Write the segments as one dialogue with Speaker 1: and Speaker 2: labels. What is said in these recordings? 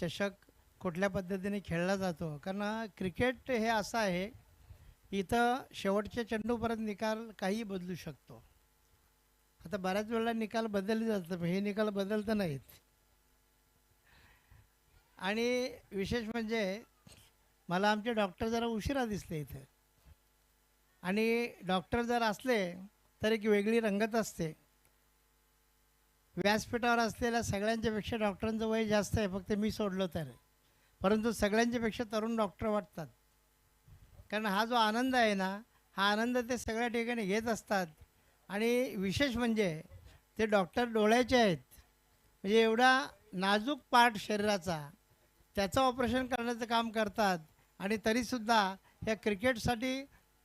Speaker 1: चषक कुठल्या पद्धतीने खेळला जातो. कारण क्रिकेट हे असं आहे, इथं शेवटच्या चेंडूपर्यंत निकाल काही बदलू शकतो. आता बऱ्याच वेळेला निकाल बदलले जातात, पण हे निकाल बदलत नाहीत. आणि विशेष म्हणजे मला आमचे डॉक्टर जरा उशिरा दिसले इथं. आणि डॉक्टर जर असले तर एक वेगळी रंगत असते. व्यासपीठावर असलेल्या सगळ्यांच्या पेक्षा डॉक्टरांचं वय जास्त आहे, फक्त मी सोडलं तर. परंतु सगळ्यांच्या पेक्षा तरुण डॉक्टर वाटतात. कारण हा जो आनंद आहे ना, हा आनंद ते सगळ्या ठिकाणी घेत असतात. आणि विशेष म्हणजे ते डॉक्टर डोळ्याचे आहेत. म्हणजे एवढा नाजूक पार्ट शरीराचा, त्याचं ऑपरेशन करण्याचं काम करतात. आणि तरीसुद्धा या क्रिकेटसाठी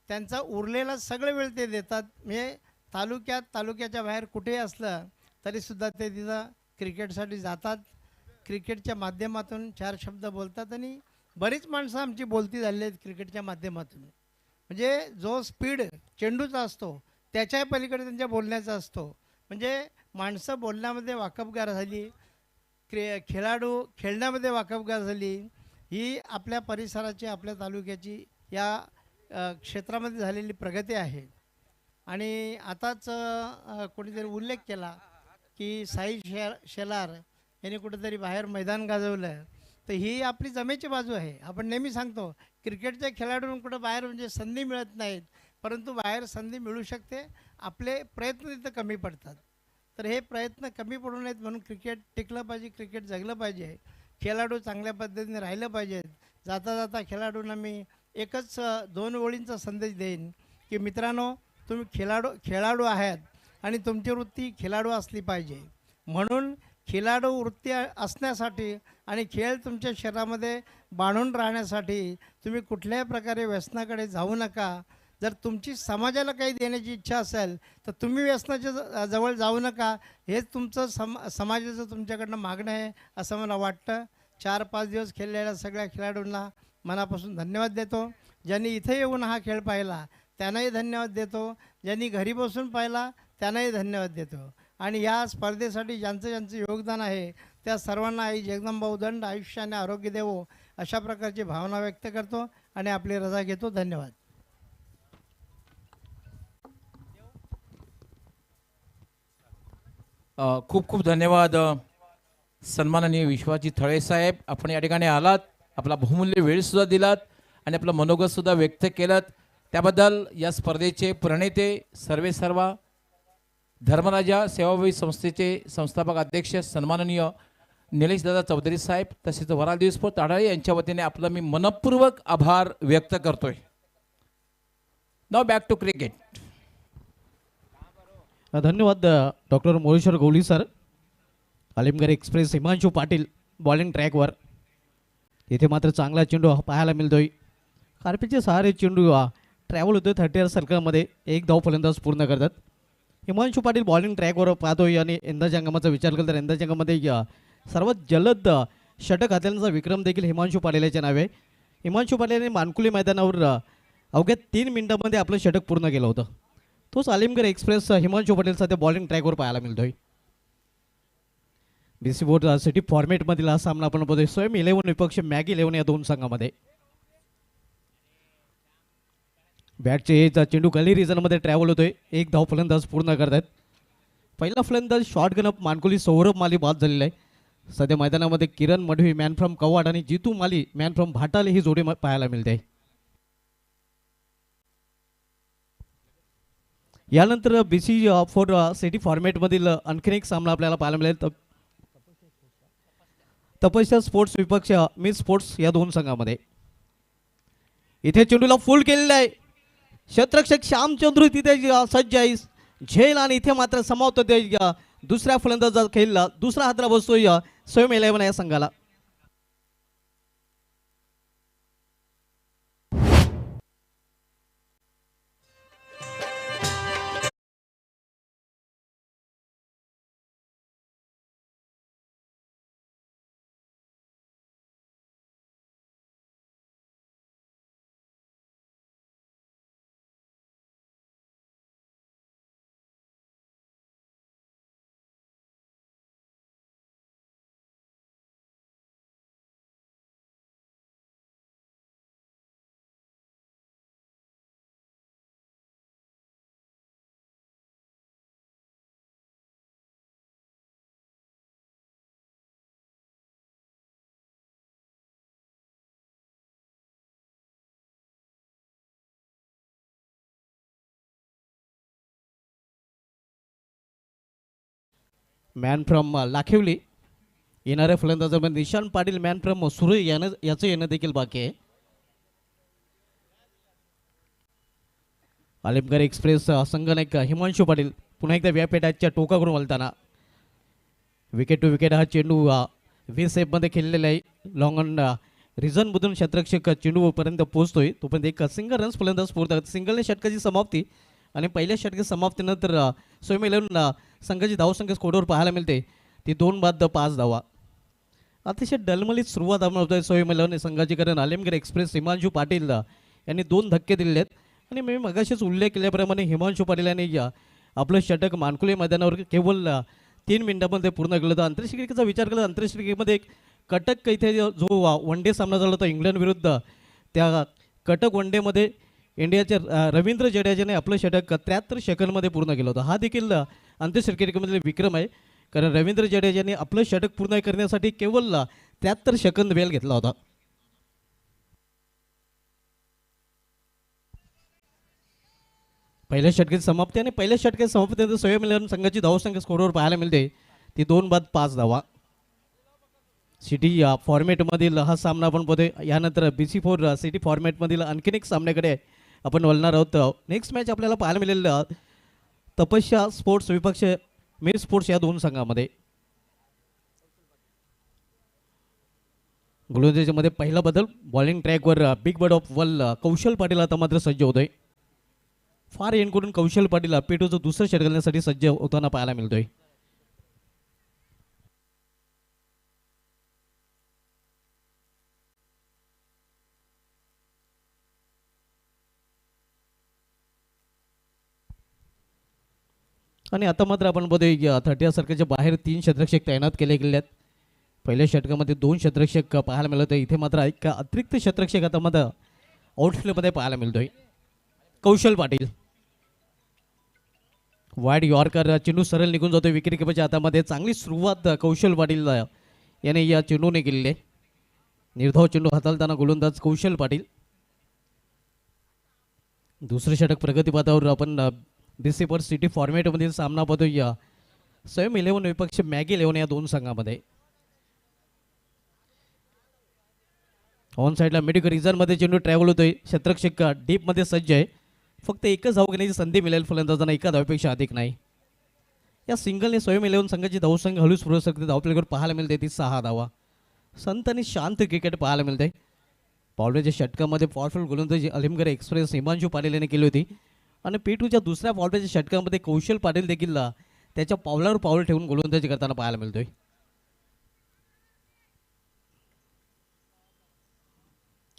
Speaker 1: त्यांचा उरलेला सगळं वेळ ते देतात. म्हणजे तालुक्याच्या बाहेर कुठेही असलं तरीसुद्धा ते तिथं क्रिकेटसाठी जातात. क्रिकेटच्या माध्यमातून चार शब्द बोलतात. आणि बरीच माणसं आमची बोलती झालेली आहेत क्रिकेटच्या माध्यमातून. म्हणजे जो स्पीड चेंडूचा असतो त्याच्याही पलीकडे त्यांच्या बोलण्याचा असतो. म्हणजे माणसं बोलण्यामध्ये वाकबगार झाली, खेळाडू खेळण्यामध्ये वाकबगार झाली. ही आपल्या परिसराची, आपल्या तालुक्याची या क्षेत्रामध्ये झालेली प्रगती आहे. आणि आताच कोणीतरी उल्लेख केला की साई शेलार यांनी कुठेतरी बाहेर मैदान गाजवलं. तर ही आपली जमेची बाजू आहे. आपण नेहमी सांगतो क्रिकेटच्या खेळाडूंना कुठं बाहेर म्हणजे संधी मिळत नाहीत, परंतु बाहेर संधी मिळू शकते. आपले प्रयत्न तिथं कमी पडतात. तर हे प्रयत्न कमी पडू नयेत म्हणून क्रिकेट टिकलं पाहिजे, क्रिकेट जगलं पाहिजे, खेळाडू चांगल्या पद्धतीने राहिलं पाहिजेत. जाता जाता खेळाडूंना मी एकच दोन ओळींचा संदेश देईन की मित्रांनो, तुम्ही खेळाडू आहात आणि तुमची वृत्ती खेळाडू असली पाहिजे. म्हणून खेळाडू वृत्ती असण्यासाठी आणि खेळ तुमच्या शरीरामध्ये बांधून राहण्यासाठी तुम्ही कुठल्याही प्रकारे व्यसनाकडे जाऊ नका. जर तुमची समाजाला काही देण्याची इच्छा असेल तर तुम्ही व्यसनाच्या जवळ जाऊ नका. हेच तुमचं समाजाचं तुमच्याकडनं मागणं आहे असं मला वाटतं. 4-5 दिवस खेळलेल्या सगळ्या खेळाडूंना मनापासून धन्यवाद देतो. ज्यांनी इथे येऊन हा खेळ पाहिला त्यांनाही धन्यवाद देतो. ज्यांनी घरी बसून पाहिला त्यांनाही धन्यवाद देतो. आणि या स्पर्धेसाठी ज्यांचं ज्यांचं योगदान आहे त्या सर्वांना आई जगदंबा उदंड आयुष्याने आरोग्य देवो अशा प्रकारची भावना व्यक्त करतो आणि आपली रजा घेतो. धन्यवाद.
Speaker 2: खूप खूप धन्यवाद सन्माननीय विश्वाजी थळे साहेब. आपण या ठिकाणी आलात, आपला बहुमूल्य वेळसुद्धा दिलात आणि आपलं मनोगतसुद्धा व्यक्त केलं. त्याबद्दल या स्पर्धेचे प्रणेते सर्वेसर्वा धर्मराजा सेवाभावी संस्थेचे संस्थापक अध्यक्ष सन्माननीय निलेश दादा चौधरी साहेब तसेच वराल स्पोर्ट ताडाळे यांच्या वतीने आपलं मी मनपूर्वक आभार व्यक्त करतोय. Now back to cricket.
Speaker 3: धन्यवाद doctor Moreshwar Gawali sir. Alimgad Express Himanshu Patil bowling ट्रॅकवर. इथे मात्र चांगला चेंडू पाहायला मिळतोय. कार्पेटचे सहारे चेंडू ट्रॅव्हल होतो 30 सर्कलमध्ये. एक धाव फलंदाज पूर्ण करतात. हिमांशू पाटील बॉलिंग ट्रॅकवर पाहतोय आणि यंदाच्या अंगामाचा विचार केला तर यंदाच्या अंगामध्ये सर्वात जलद षटक घातल्याचा विक्रम देखील हिमांशू पाटीलच्या नावे. हिमांशू पाटील यांनी मानकुली मैदानावर अवघ्या 3 मिनिटांमध्ये आपलं षटक पूर्ण केलं होतं. तोच आलिमगड एक्सप्रेस हिमांशू पाटील सध्या बॉलिंग ट्रॅकवर पाहायला मिळतोय. बीसी बोर्ड सिटी फॉर्मॅटमधील हा सामना आपण बघतोय. स्वयं 11 विपक्ष मॅग 11 या दोन संघामध्ये. बॅटचे चेंडू गली रिजनमध्ये ट्रॅव्हल होतोय. एक धाव फलंदाज पूर्ण करतात. पहिला फलंदाज शॉर्ट गन अप मानकुली सौरभ माली बाद झालेला आहे. सध्या मैदानामध्ये किरण मढवी मॅन फ्रॉम कवाड आणि जितू माली मॅन फ्रॉम भाटाले ही जोडी पाहायला मिळते. यानंतर बीसी फोर सिटी फॉर्मॅटमधील आणखीन एक सामना आपल्याला पाहायला मिळेल. तपस्या स्पोर्ट्स विपक्ष मिस स्पोर्ट्स या दोन संघामध्ये. इथे चेंडूला फुल केलेला आहे. क्षेत्ररक्षक श्यामचंद्र तिथे सज्ज आहे झेल आणि इथे मात्र समावत दुसऱ्या फलंदाजा खेळला दुसरा हातरा बसतोय स्वयं 11 या संघाला. Man from Lakhivali. येणाऱ्या फलंदाजामध्ये निशांत पाटील मॅन फ्रॉम सुरई याचं येणं देखील बाकी आहे. आलिमगड एक्सप्रेस संघनायक हिमांशू पाटील पुन्हा एकदा व्यापीठाच्या टोकाकडून वळताना विकेट टू विकेट हा चेंडू व्ही सेपमध्ये खेळलेला आहे. लॉंग ऑन रिझनमधून क्षेत्ररक्षक चेंडूपर्यंत पोहोचतोय. तोपर्यंत एक सिंगल रन्स फलंदाज पूर्ण सिंगलने षटकाची समाप्ती आणि पहिल्या षटकाची समाप्तीनंतर स्वयं 11 संघाची धावसंख्या स्कोरवर पाहायला मिळते ती 2 बाद 5 धावा. अतिशय डलमलीत सुरुवात आपण होतोय स्वयं 11 संघाची, कारण आलिमगड एक्सप्रेस हिमांशू पाटील यांनी 2 धक्के दिलेले आहेत आणि मी मगाशीच उल्लेख केल्याप्रमाणे हिमांशू पाटील यांनी आपलं षटक मानकुले मैदानावर केवळ 3 मिनिटांमध्ये पूर्ण केलं. तर आंतरराष्ट्रीय विचार केला आंतरराष्ट्रीय क्रिकेटमध्ये एक कटक इथे जो वन डे सामना झाला होता इंग्लंड विरुद्ध, त्या कटक वन डेमध्ये इंडियाच्या रवींद्र जडेजाने आपलं षटक 73 सेकंदमध्ये पूर्ण केलं होतं. हा देखील आंतरराष्ट्रीय क्रिकेटमधील विक्रम आहे, कारण रवींद्र जडेजाने आपलं षटक पूर्ण करण्यासाठी केवळ 73 सेकंद वेळ घेतला होता. पहिल्या षटकाची समाप्ती आणि पहिल्या षटकाची समाप्तीनंतर स्वयं 11 संघाची धावसंख्या स्कोरवर पाहायला मिळते ती 2 बाद 5 धावा. सिटी फॉर्मॅटमधील हा सामना आपण बघतोय. यानंतर BC4 सिटी फॉर्मॅटमधील आणखीन एक सामन्याकडे आपण वळणार आहोत. नेक्स्ट मॅच आपल्याला पाहायला मिळेल तपस्या स्पोर्ट्स विपक्ष मीर स्पोर्ट्स या 2 संघामध्ये. गोलंदाजीमध्ये पहिला बदल बॉलिंग ट्रॅकवर बिग बर्ड ऑफ वल कौशल पाटील आता मात्र सज्ज होतोय. फार एंडकडून कौशल पाटील पेटूचं दुसरं षटक घालण्यासाठी सज्ज होताना पाहायला मिळतोय. आणि आता मात्र आपण बघतोय 30 सर्कलच्या बाहेर 3 क्षेत्ररक्षक तैनात केले गेले आहेत. पहिल्या षटकामध्ये 2 क्षेत्ररक्षक पाहायला मिळत आहे. इथे मात्र एक अतिरिक्त क्षेत्ररक्षक आता मात्र आउटफील्डमध्ये पाहायला मिळतोय. कौशल पाटील वाईड यॉर्कर चेंडू सरळ निघून जातोय विकेट किपरच्या हातामध्ये. चांगली सुरुवात कौशल पाटील याने या चेंडूने केलेली आहे. निर्धाव चेंडू हाताळताना गोलंदाज कौशल पाटील. दुसरं षटक प्रगतीपथावर आपण BC4 सिटी फॉर्मॅटमधील सामना पाहतोय स्वयं 11 विपक्ष मॅगी 11 या 2 संघामध्ये. ऑन साईडला मिड रिझनमध्ये चेंडू ट्रॅव्हल होतोय. क्षेत्ररक्षक डीपमध्ये सज्ज आहे. फक्त एकच धाव घेण्याची संधी मिळेल फलंदाजांना, एका धावेपेक्षा अधिक नाही. या सिंगलने स्वयं 11 संघाची धावसंख्या हळूच पुढे सरकते. धावपलीकडे पाहायला मिळते ती 6 धावा. संत आणि शांत क्रिकेट पाहायला मिळते. पावलेच्या षटकामध्ये पॉवरफुल गोलंदाजी आलिमगड एक्सप्रेस हिमांशू पाटील यांनी केली होती आणि P2च्या दुसऱ्या पावलाच्या षटकामध्ये कौशल पाटील देखील त्याच्या पावलावर पाऊल ठेवून गोलंदाजी करताना पाहायला मिळतोय.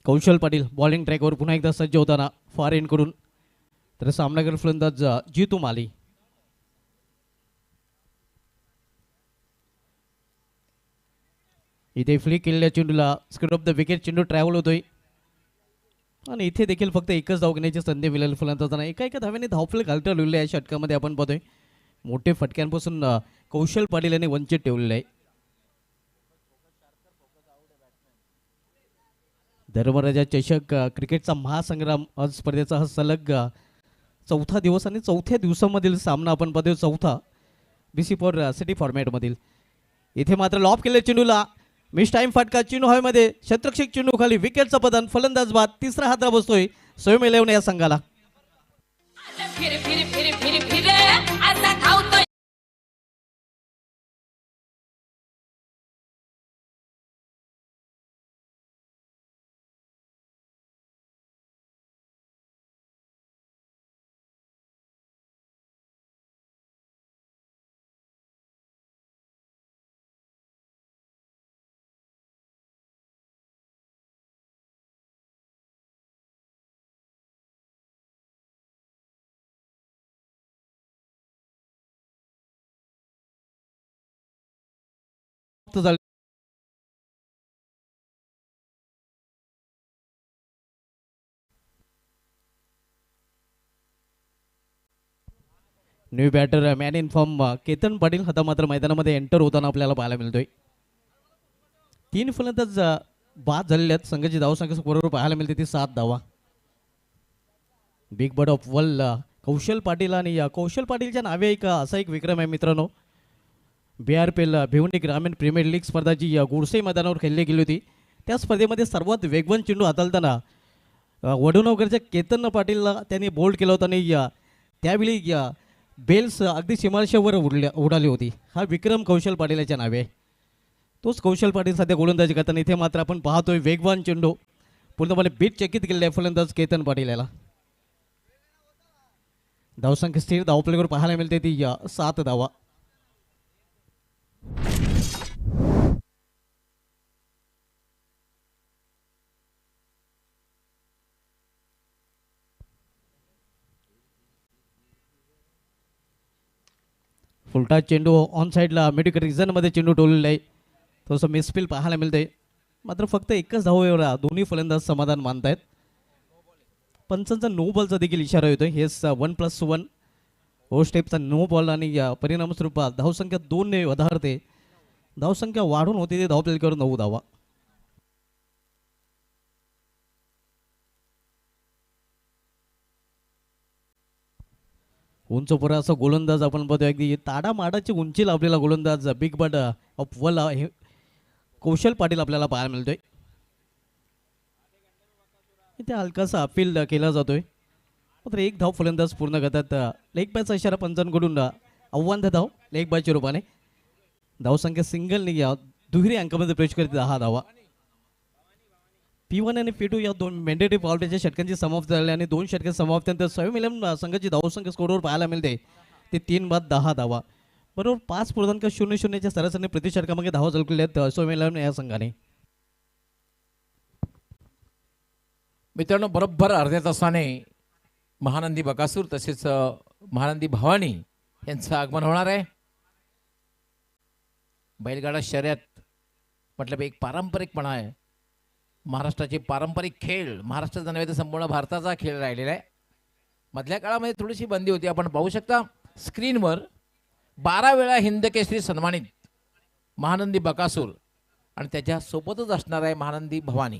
Speaker 3: कौशल पाटील बॉलिंग ट्रॅकवर पुन्हा एकदा सज्ज होताना फार एंडकडून, तर सामनागर फलंदाज जितू माली. इथे फ्लिक केलेल्या चेंडूला स्किड ऑफ द विकेट चेंडू ट्रॅव्हल होतोय आणि इथे देखील फक्त एकच धाव घेण्याची संधी मिळेल फलंदाजांना. एका धाव्याने धावफल घालता लिहिलेलं आहे षटकामध्ये आपण पाहतोय. मोठे फटक्यांपासून कौशल पाटील यांनी वंचित ठेवलेलं आहे. धर्मराजा चषक क्रिकेटचा महासंग्राम आज स्पर्धेचा हा सलग 4था दिवस आणि 4थ्या दिवसामधील सामना आपण पाहतोय. 4था BC4 सिटी फॉर्मॅटमधील. इथे मात्र लॉप केलेल्या चेंडूला मिस टाइम फटका, चेंडू हवेमध्ये, क्षेत्ररक्षक चेंडू खाली, विकेटचा पतन, फलंदाज बाद. तिसरा हात बसतोय स्वयं 11 या संघाला.
Speaker 4: फिर फिर फिर फिर फिर असा धावतोय.
Speaker 3: New batter man in form Ketan Patil आता मात्र मैदानामध्ये एंटर होताना आपल्याला पाहायला मिळतोय. 3 फलंदाज बाद झालेले आहेत. संघाची धावसंख्या बरोबर पाहायला मिळते ती 7 धावा. बिग बर्ड ऑफ वल कौशल पाटील आणि कौशल पाटीलच्या नावे एक असा एक विक्रम आहे मित्रांनो. BRPL भिवंडी ग्रामीण प्रीमियर लीग स्पर्धा जी गोडसे मैदानावर खेळली गेली होती. त्या स्पर्धेमध्ये सर्वात वेगवान चेंडू हाताळताना वडूनगरच्या केतन पाटीलला त्यांनी बोल्ड केलं होतं आणि त्यावेळी बेल्स अगदी सीमारेषेवर उडाली होती. हा विक्रम कौशल पाटील याच्या नावे आहे. तोच कौशल पाटील सध्या गोलंदाजी करताना इथे मात्र आपण पाहतोय वेगवान चेंडू पूर्णपणे बीट चकित केलेला आहे फलंदाज केतन पाटील याला. धावसंख्या स्थिर धावपलीवर पाहायला मिळते ती 7 धावा. फुलटा चेंडू ऑन साईडला मिड रिझनमध्ये चेंडू टोललेला आहे. थोडंसं मिसफील पाहायला मिळतंय. मात्र फक्त एकच धावेवर दोन्ही फलंदाज समाधान मानतायत. पंचांचा नो बॉलचा देखील इशारा येतोय. हेच 1+1 ओ स्टेपचा नो बॉल आणि परिणामस्वरूप धावसंख्या 2 ने वधारते. धावसंख्या वाढून होती ते धावपलीवर 9 धावा. उंच पुरा असा गोलंदाज आपण बघतोय. अगदी ताडा माडाची उंची लाभलेला गोलंदाज बिग बट ऑफ वल हे कौशल पाटील आपल्याला पाहायला मिळतोय. इथे हलकासा अपील केला जातोय. मात्र एक धाव फलंदाज पूर्ण करतात. लेग बायचा इशारा पंचांकडून आव्हान धाव लेग बायच्या रूपाने. धावसंख्या सिंगलने दुहेरी अंकामध्ये प्रवेश करते 10 धावा. P1 आणि P2 या दोन मॅन्डेटरी पावलेच्या षटकांची समाप्त झाली आणि 2 षटके समाप्तीनंतर स्वयं इलेव्हन संघाची धावसंख्या स्कोरवर पाहायला मिळते ते 3 बाद 10 धावा. बरोबर 5.00च्या सरासरीने प्रति षटकामागे धावा झळकलेल्या आहेत स्वयं इलेव्हन या संघाने.
Speaker 2: मित्रांनो बरोबर अर्ध्या तासाने महानंदी बकासूर तसेच महानंदी भवानी यांचं आगमन होणार आहे. बैलगाडा शर्यत मतलब एक पारंपरिकपणा आहे. महाराष्ट्राचे पारंपरिक खेळ महाराष्ट्राचा नव्हे तर संपूर्ण भारताचा खेळ राहिलेला आहे. मधल्या काळामध्ये थोडीशी बंदी होती. आपण पाहू शकता स्क्रीनवर 12 वेळा हिंद केसरी सन्मानित महानंदी बकासूर आणि त्याच्या सोबतच असणार आहे महानंदी भवानी.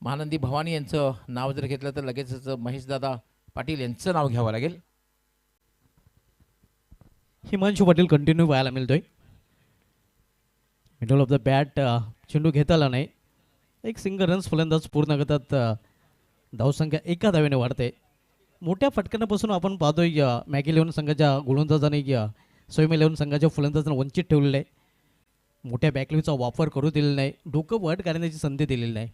Speaker 2: महानंदी भवानी यांचं नाव जर घेतलं तर लगेचच महेशदादा पाटील यांचं नाव घ्यावं लागेल.
Speaker 3: हिमांशू पाटील कंटिन्यू व्हायला मिळतोय. मिडल ऑफ द बॅट चेंडू घेता आला नाही. एक सिंगल रन्स फलंदाज पूर्ण करतात. धावसंख्या 1 धावेने वाढते. मोठ्या फटक्यापासून आपण पाहतोय मॅगी इलेव्हन संघाच्या गोलंदाजाने स्वयं इलेव्हन संघाच्या फलंदाजांना वंचित ठेवलेलं आहे. मोठ्या बॅकलीचा वापर करू दिलेला नाही. डोकं वट करण्याची संधी दिलेली नाही.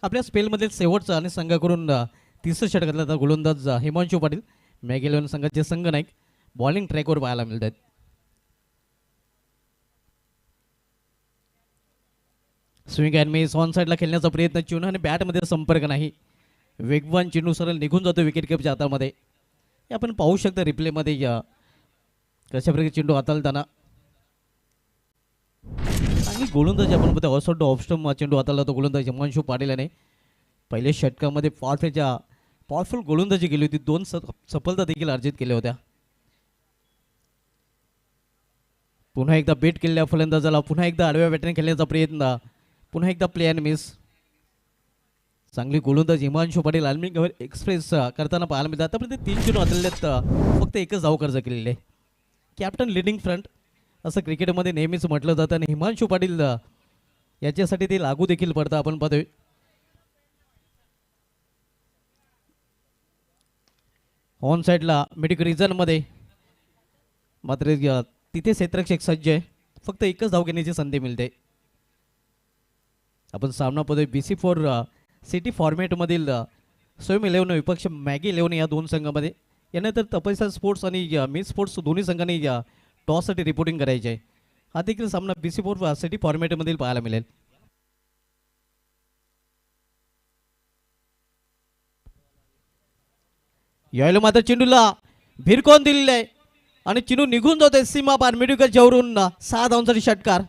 Speaker 3: आपल्या स्पेलमधील शेवटचा आणि संघाकडून तिसरं षटकातला गोलंदाज हिमांशू पाटील मॅगी इलेव्हन संघाचे संघनायक बॉलिंग ट्रॅकवर पाहायला मिळत आहेत. स्विंग अँड मिस ऑन साईडला खेळण्याचा प्रयत्न चेंडू आणि बॅटमध्ये संपर्क नाही. वेगवान चेंडू सरळ निघून जातो विकेट कीपरच्या हातामध्ये. हे आपण पाहू शकता रिप्लेमध्ये कशा प्रकारे चेंडू हाताळताना. आणि गोलंदाजी आपण बघतो ऑसॉट ऑफस्टम चेंडू हाताळला तो गोलंदाज हिमांशू पाटील याने पहिल्या षटकामध्ये पॉवरफुल गोलंदाजी केली होती. 2 सफलता देखील अर्जित केल्या होत्या. पुन्हा एकदा बेट केलेल्या फलंदाजाला पुन्हा एकदा आडव्या बॅटने खेळण्याचा प्रयत्न. पुन्हा एकदा प्ले अँड मिस. चांगली गोलंदाज हिमांशू पाटील आल्मिंग एक्सप्रेस करताना पाहायला मिळतात. आतापर्यंत 3 चेंडू हाताळलेत. फक्त एकच धाव कर्ज केलेले आहे. कॅप्टन लिडिंग फ्रंट असं क्रिकेटमध्ये नेहमीच म्हटलं जातं आणि हिमांशू पाटील याच्यासाठी ते लागू देखील पडतं आपण पाहतोय. ऑन साईडला मिड रिझनमध्ये मात्र तिथे क्षेत्ररक्षक सज्ज आहे. फक्त एकच धाव घेण्याची संधी मिळते. आपण सामना पाहतोय BC4 सिटी फॉर्मॅटमधील स्वयं इलेव्हन विपक्ष मॅगी इलेव्हन या 2 संघामध्ये. यानंतर तपस्या स्पोर्ट्स आणि मिस स्पोर्ट्स दोन्ही संघांनी टॉससाठी रिपोर्टिंग करायचे आहे. हा देखील सामना BC4 सिटी फॉर्मॅटमधील पाहायला मिळेल. यायला मात्र चेंडूला भिरकॉन दिलेला आहे आणि चेंडू निघून जातोय सीमा पार मिडविकेट जवळून 6 धावांसाठी षटकार.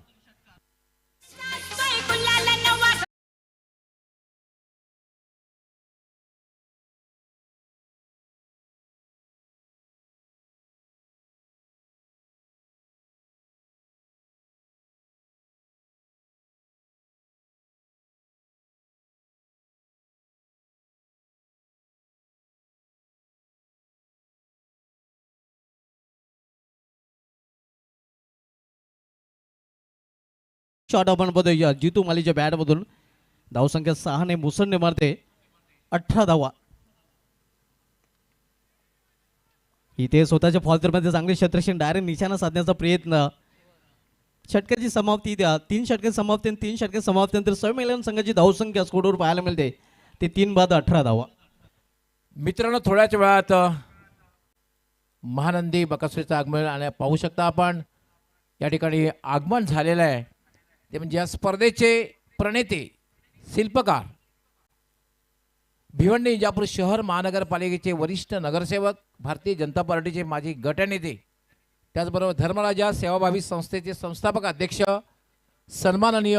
Speaker 3: शॉट आपण बघूया जितू मालीच्या बॅटमधून. धावसंख्या 6 मुसंडी मारते 18 धावा. इथे स्वतःच्या फॉल्टरमध्ये चांगले क्षेत्रक्षण डायरेक्ट निशाणा साधण्याचा प्रयत्न. षटकाची समाप्ती द्या. 3 षटके समाप्ती आणि 3 षटके समाप्तीनंतर स्वयं इलेव्हन संघाची धावसंख्या स्कोरवर पाहायला मिळते ते 3 बाद 18 धावा.
Speaker 2: मित्रांनो थोड्याच वेळात महानंदी बकासूरचं आगमन आणि पाहू शकता आपण या ठिकाणी आगमन झालेलं आहे. ते म्हणजे या स्पर्धेचे प्रणेते शिल्पकार भिवंडी इंजापूर शहर महानगरपालिकेचे वरिष्ठ नगरसेवक, भारतीय जनता पार्टीचे माजी गटनेते, त्याचबरोबर धर्मराजा सेवाभावी संस्थेचे संस्थापक अध्यक्ष सन्माननीय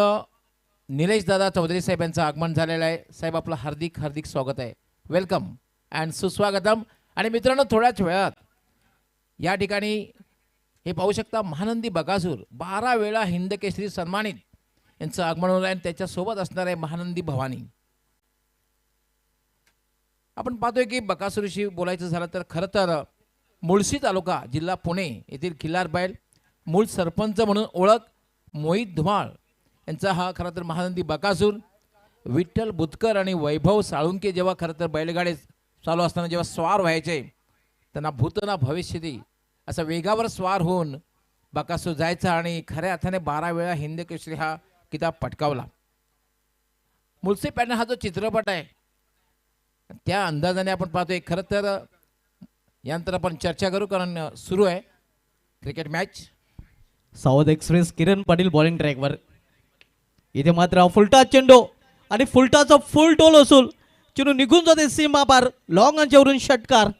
Speaker 2: निलेशदादा चौधरी साहेब यांचं आगमन झालेलं आहे. साहेब आपलं हार्दिक हार्दिक स्वागत आहे. वेलकम अँड सुस्वागतम. आणि मित्रांनो थोड्याच वेळात या ठिकाणी हे पाहू शकता महानंदी बकासूर 12 वेळा हिंद केसरी सन्मानित यांचं आगमन होणार आहे आणि त्याच्यासोबत असणार आहे महानंदी भवानी. आपण पाहतोय की बकासूरशी बोलायचं झालं तर खरं तर मुळशी तालुका जिल्हा पुणे येथील खिल्लार बैल मूळ सरपंच म्हणून ओळख मोहित धुमाळ यांचा हा खरं तर महानंदी बकासूर. विठ्ठल बुतकर आणि वैभव साळुंके जेव्हा खरं तर बैलगाडे चालू असताना जेव्हा स्वार व्हायचे त्यांना भूत ना भविष्यती असं वेगावर स्वार होऊन बकासूर जायचा आणि खऱ्या अर्थाने 12 वेळा हिंद केसरी हा किताब पटकावला. मुळशी पॅटर्न हा जो चित्रपट आहे त्या अंदाजाने आपण पाहतोय. खरं तर यानंतर आपण चर्चा करू कारण सुरू आहे क्रिकेट मॅच.
Speaker 3: सावध एक्सप्रेस किरण पाटील बॉलिंग ट्रॅकवर. इथे मात्र फुलटा चेंडू आणि फुलटाचा फुल टोल असून चेंडू निघून जाते सीमा पार. लॉंग अंच्यावरून षटकार.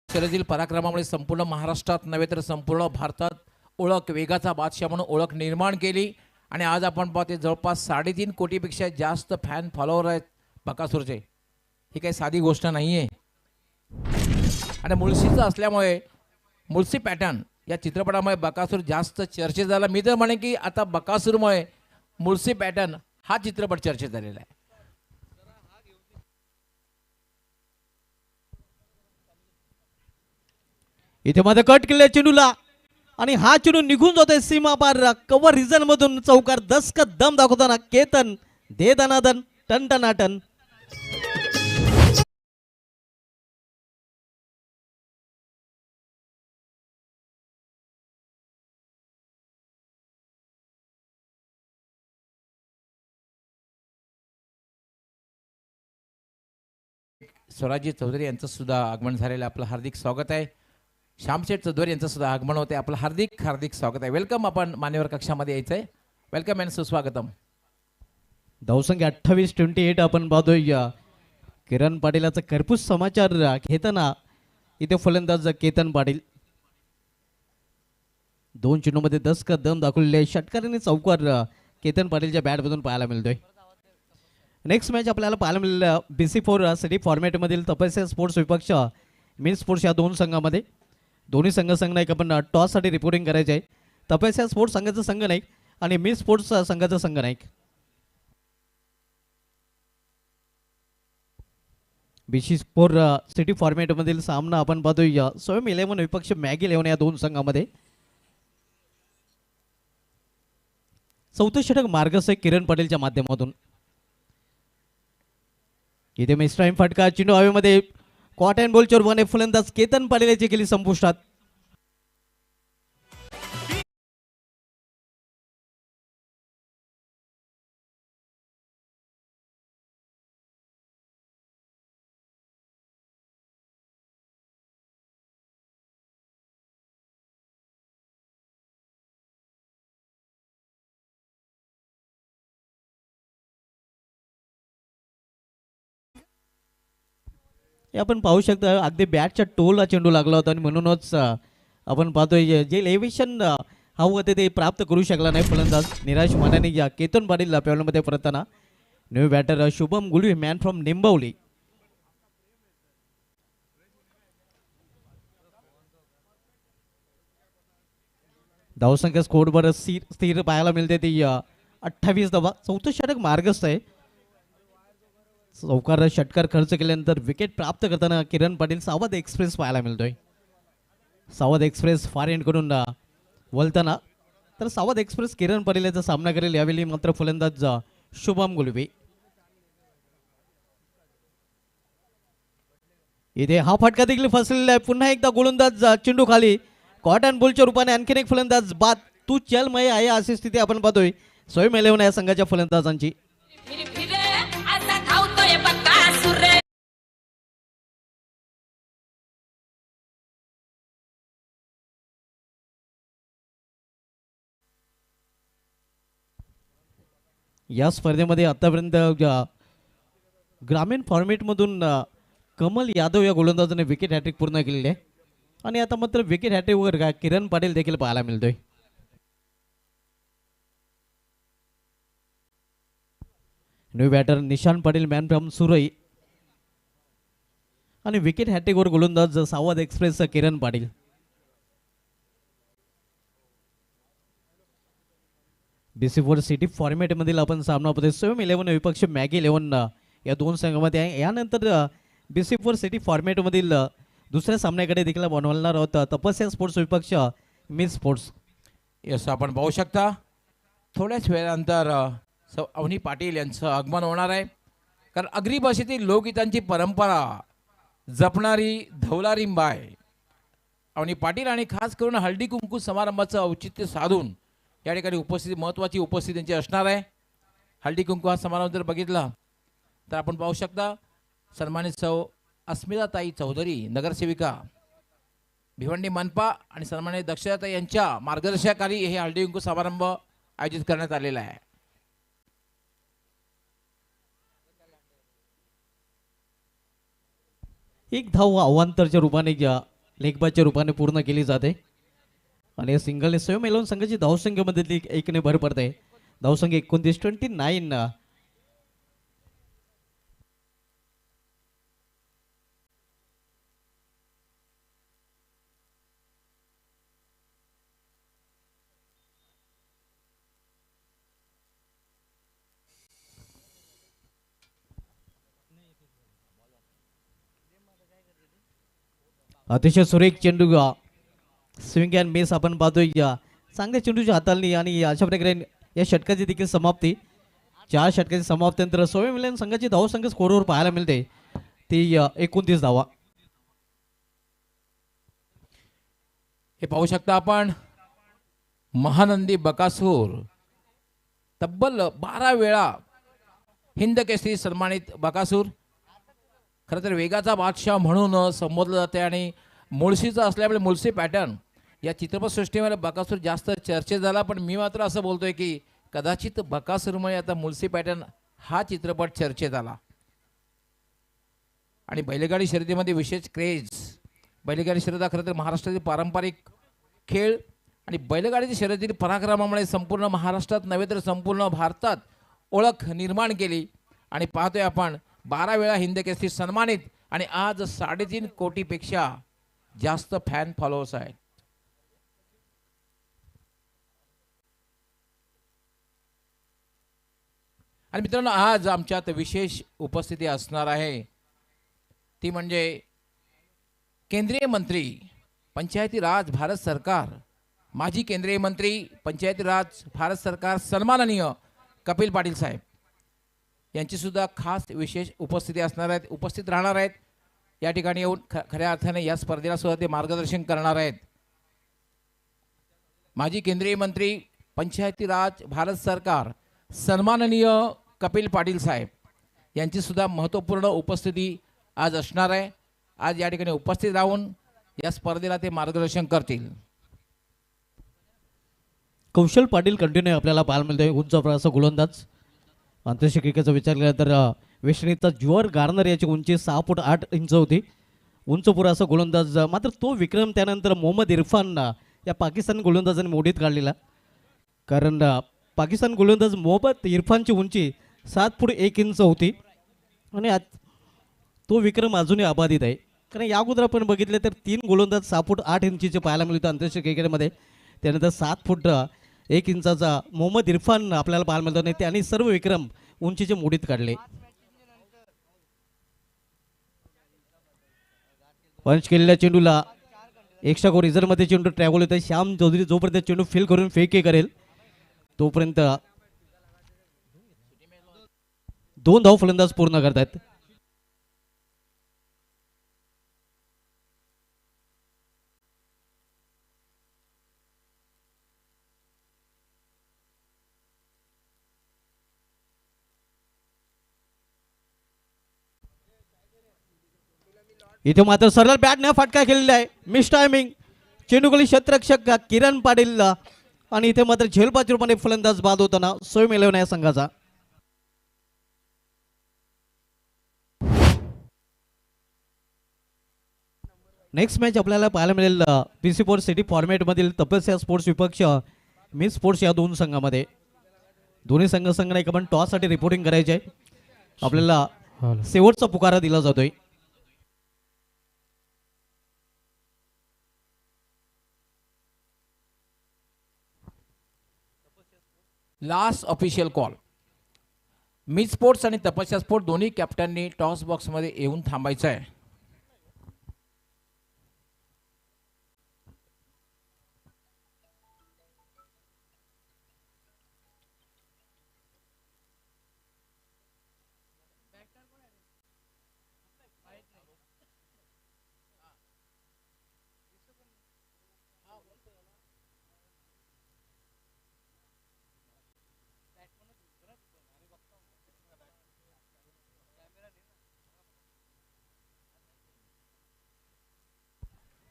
Speaker 2: शर्यतील पराक्रमामुळे संपूर्ण महाराष्ट्रात नव्हे तर संपूर्ण भारतात ओळख, वेगाचा बादशाह म्हणून ओळख निर्माण केली. आणि आज आपण पाहते जवळपास 3.5 कोटीपेक्षा जास्त फॅन फॉलोअर आहेत बकासूरचे. ही काही साधी गोष्ट नाही आहे. आणि मुळशीचं असल्यामुळे मुळशी पॅटर्न या चित्रपटामुळे बकासूर जास्त चर्चेत झाला. मी तर म्हणेन की आता बकासूरमुळे मुळशी पॅटर्न हा चित्रपट चर्चेत झालेला आहे.
Speaker 3: इथे मात्र कट केल्या चेंडूला आणि हा चेंडू निघून जातोय सीमा पार. कव्हर रिझन मधून चौकार. दसकत दम दाखवताना केतन दे दनादन टन.
Speaker 2: स्वराज्य चौधरी यांचं सुद्धा आगमन झालेलं आपलं हार्दिक स्वागत आहे. श्यामशेठ चौधरी यांचं सुद्धा आगमन होते. आपलं हार्दिक हार्दिक स्वागत आहे. वेलकम. आपण मान्यवर कक्षामध्ये यायचं आहे. वेलकम अँड सुस्वागतम.
Speaker 3: धावसंख्या 28-28 आपण पाहतोय. किरण पाटीलाचा कर्पूस समाचार घेताना इथे फलंदाज केतन पाटील. 2 चेंडूमध्ये 10 का दम दाखवलेले षटकाराने चौकार केतन पाटीलच्या बॅटमधून पाहायला मिळतोय. नेक्स्ट मॅच आपल्याला पाहायला मिळालं BC4 सिटी फॉर्मॅटमधील तपस्या स्पोर्ट्स विपक्ष मिन स्पोर्ट्स या 2 संघामध्ये. दोन्ही संघनायक आपण टॉससाठी रिपोर्टिंग करायचे आहे. तपस्या स्पोर्ट्स संघाचा संघनायक आणि मिन स्पोर्ट्स संघाचा संघनायक. BC4 सिटी फॉर्मॅटमधील सामना आपण पाहतोय स्वयं 11 विपक्ष मॅगी 11 या 2 संघामध्ये. चौथं षटक मार्गस आहे किरण पाटीलच्या माध्यमातून. इथे मिस टाइम फटका. चेंडू हवेमध्ये कॉट अँड बॉल चोरवाने फलंदाज केतन पाटील याची केली संपुष्टात. हे आपण पाहू शकता अगदी बॅटच्या टोलला चेंडू लागला होता आणि म्हणूनच आपण पाहतोय जे लेव्हिशन हवं होते ते प्राप्त करू शकला नाही फलंदाज निराश मानाने. या केतन पाटील पॅवलमध्ये परतताना न्यू बॅटर शुभम गुळी मॅन फ्रॉम निंबवली. धावसंख्या स्कोरवर स्थिर पाहायला मिळते ती 28 धावा. चौथं षटक मार्गस्थ आहे. चौकार षटकार खर्च केल्यानंतर विकेट प्राप्त करताना किरण पाटील सावध एक्सप्रेस पाहायला मिळतोय. सावध एक्सप्रेस फार एंड करून वळताना, तर सावध एक्सप्रेस किरण पाटील याचा सामना करेल. यावेळी मात्र फलंदाज शुभम गुलवे. इथे हा फटका देखील फसलेला आहे. पुन्हा एकदा गोलंदाज चेंडू खाली. कॉट अँड बॉलच्या रूपाने आणखीन एक फलंदाज बाद. तू चलमय आहे अशी स्थिती आपण पाहतोय स्वयं इलेव्हन या संघाच्या फलंदाजांची.
Speaker 4: फिर फिर असा धावतोय बकासूर रे.
Speaker 3: या स्पर्धेमध्ये आतापर्यंत ग्रामीण फॉर्मेटमधून कमल यादव या गोलंदाजाने विकेट हॅट्रिक पूर्ण केलेली आहे. आणि आता मात्र विकेट हॅट्रिक वर किरण पाटील देखील पाहायला मिळतोय. न्यू बॅटर निशान पाटील मॅन फ्रॉम सुरई. आणि विकेट हॅट्रिक वर गोलंदाज सावध express Kiran Patil. BC4 city फॉर्मॅटमधील आपण सामना पाहतोय. स्वयं इलेव्हन विपक्ष मॅगी 11 या दोन संघामध्ये आहे. यानंतर BC4 सिटी फॉर्मॅटमधील दुसऱ्या सामन्याकडे देखील बनवणार आहोत. तपस्या स्पोर्ट्स विपक्ष मिस स्पोर्ट्स.
Speaker 2: यस आपण पाहू शकता थोड्याच वेळानंतर अवनी पाटील यांचं आगमन होणार आहे. कारण आगरी भाषेतील लोकगीतांची परंपरा जपणारी धवलारी बाय अवनी पाटील आणि खास करून हळदी कुंकू समारंभाचं औचित्य साधून या ठिकाणी उपस्थिती महत्त्वाची उपस्थिती त्यांची असणार आहे. हळदी कुंकू हा समारंभ जर बघितला तर आपण पाहू शकता सन्मानित सौ अस्मिताताई चौधरी नगरसेविका भिवंडी मनपा आणि सन्मानित दक्षताई यांच्या मार्गदर्शनाखाली हे हळदी कुंकू समारंभ आयोजित करण्यात आलेला आहे.
Speaker 3: एक धाव अवांतरच्या रूपाने लेगबाच्या रूपाने पूर्ण केली जाते. आणि या सिंगलने स्वयं इलेव्हन संघाची धावसंख्येमध्ये एकने भर पडते. धावसंख्या 29. अतिशय सुरेख चेंडू स्विंग अँड मिस आपण पाहतोय. चांगल्या चेंडूच्या हाताळणी आणि अशा प्रकारे या षटकाची देखील समाप्ती. 4 षटकाची समाप्तीनंतर स्वयं इलेव्हन संघाची धावसंख्या स्कोरवर पाहायला मिळते ती 29 धावा.
Speaker 2: हे पाहू शकता आपण महानंदी बकासूर तब्बल 12 वेळा हिंद केसरी सन्मानित बकासूर. खरं तर वेगाचा बादशाह म्हणून संबोधलं जाते आणि मुळशीचा असल्यामुळे मुळशी पॅटर्न या चित्रपटसृष्टीमध्ये बकासूर जास्त चर्चेत झाला. पण मी मात्र असं बोलतोय की कदाचित बकासूरमुळे आता मुळशी पॅटर्न हा चित्रपट चर्चेत आला. आणि बैलगाडी शर्यतीमध्ये विशेष क्रेज. बैलगाडी शर्यत हा खरं तर महाराष्ट्रातील पारंपरिक खेळ आणि बैलगाडीच्या शर्यतीतील पराक्रमामुळे संपूर्ण महाराष्ट्रात नव्हे तर संपूर्ण भारतात ओळख निर्माण केली. आणि पाहतोय आपण 12 वेळा हिंद केसरी सन्मानित आणि आज 3.5 कोटीपेक्षा जास्त फॅन फॉलोअर्स आहेत. आणि मित्रांनो आज आमच्यात विशेष उपस्थिती असणार आहे ती म्हणजे केंद्रीय मंत्री पंचायती राज भारत सरकार माजी केंद्रीय मंत्री पंचायती राज भारत सरकार सन्माननीय कपिल पाटील साहेब यांची सुद्धा खास विशेष उपस्थिती असणार आहेत, उपस्थित राहणार आहेत. या ठिकाणी येऊन खऱ्या अर्थाने या स्पर्धेला सुद्धा ते मार्गदर्शन करणार आहेत. माजी केंद्रीय मंत्री पंचायती राज भारत सरकार सन्माननीय कपिल पाटील साहेब यांची सुद्धा महत्त्वपूर्ण उपस्थिती आज असणार आहे. आज या ठिकाणी उपस्थित राहून या स्पर्धेला ते मार्गदर्शन करतील.
Speaker 3: कौशल पाटील कंटिन्यू आपल्याला पाहायला मिळतोय. उंच प्रवास गोलंदाज. आंतरराष्ट्रीय क्रिकेटचा विचार केला तर वेस्टइंडिजचा ज्युअर गार्नर याची उंची 6 फूट 8 इंच होती. उंच पुरासा गोलंदाज. मात्र तो विक्रम त्यानंतर मोहम्मद इरफान या पाकिस्तान गोलंदाजाने मोडीत काढलेला. कारण पाकिस्तान गोलंदाज मोहम्मद इरफानची उंची 7 फूट 1 इंच होती आणि तो विक्रम अजूनही अबाधित आहे. कारण या अगोदर आपण बघितले तर 3 गोलंदाज 6 फूट 8 इंचीचे पाहायला मिळतं आंतरराष्ट्रीय क्रिकेटमध्ये. त्यानंतर 7 फूट 1 इंचाचा मोहम्मद इरफान आपल्याला पाहायला मिळतो नाही त्यांनी सर्व विक्रम उंचीचे मोडीत काढले. पंच केलेल्या चेंडूला एक्स्ट्रा को रिझर्वमध्ये चेंडू ट्रॅव्हल होते. श्याम चौधरी जोपर्यंत चेंडू फील करून फेके करेल तोपर्यंत 2 धाव फलंदाज पूर्ण करतात. इथे मात्र सरळ बॅटने फटका केलेला आहे. मिस टायमिंग चेंडूखाली क्षेत्ररक्षक किरण पाटील आणि इथे मात्र झेलबाजी रूपाने फलंदाज बाद होताना सोय मिळवण्या या संघाचा. नेक्स्ट मॅच आपल्याला पाहायला मिळेल पीसी फोर सिटी फॉर्मॅटमधील तपस्या स्पोर्ट्स विपक्ष मिस स्पोर्ट्स या 2 संघामध्ये. दोन्ही संघांना एक आपण टॉससाठी रिपोर्टिंग करायचे आहे. आपल्याला शेवटचा पुकारा दिला जातोय.
Speaker 2: Last official call. Miss sports आणि तपस्या स्पोर्ट दोन्ही कॅप्टननी टॉस बॉक्समध्ये येऊन थांबायचं आहे.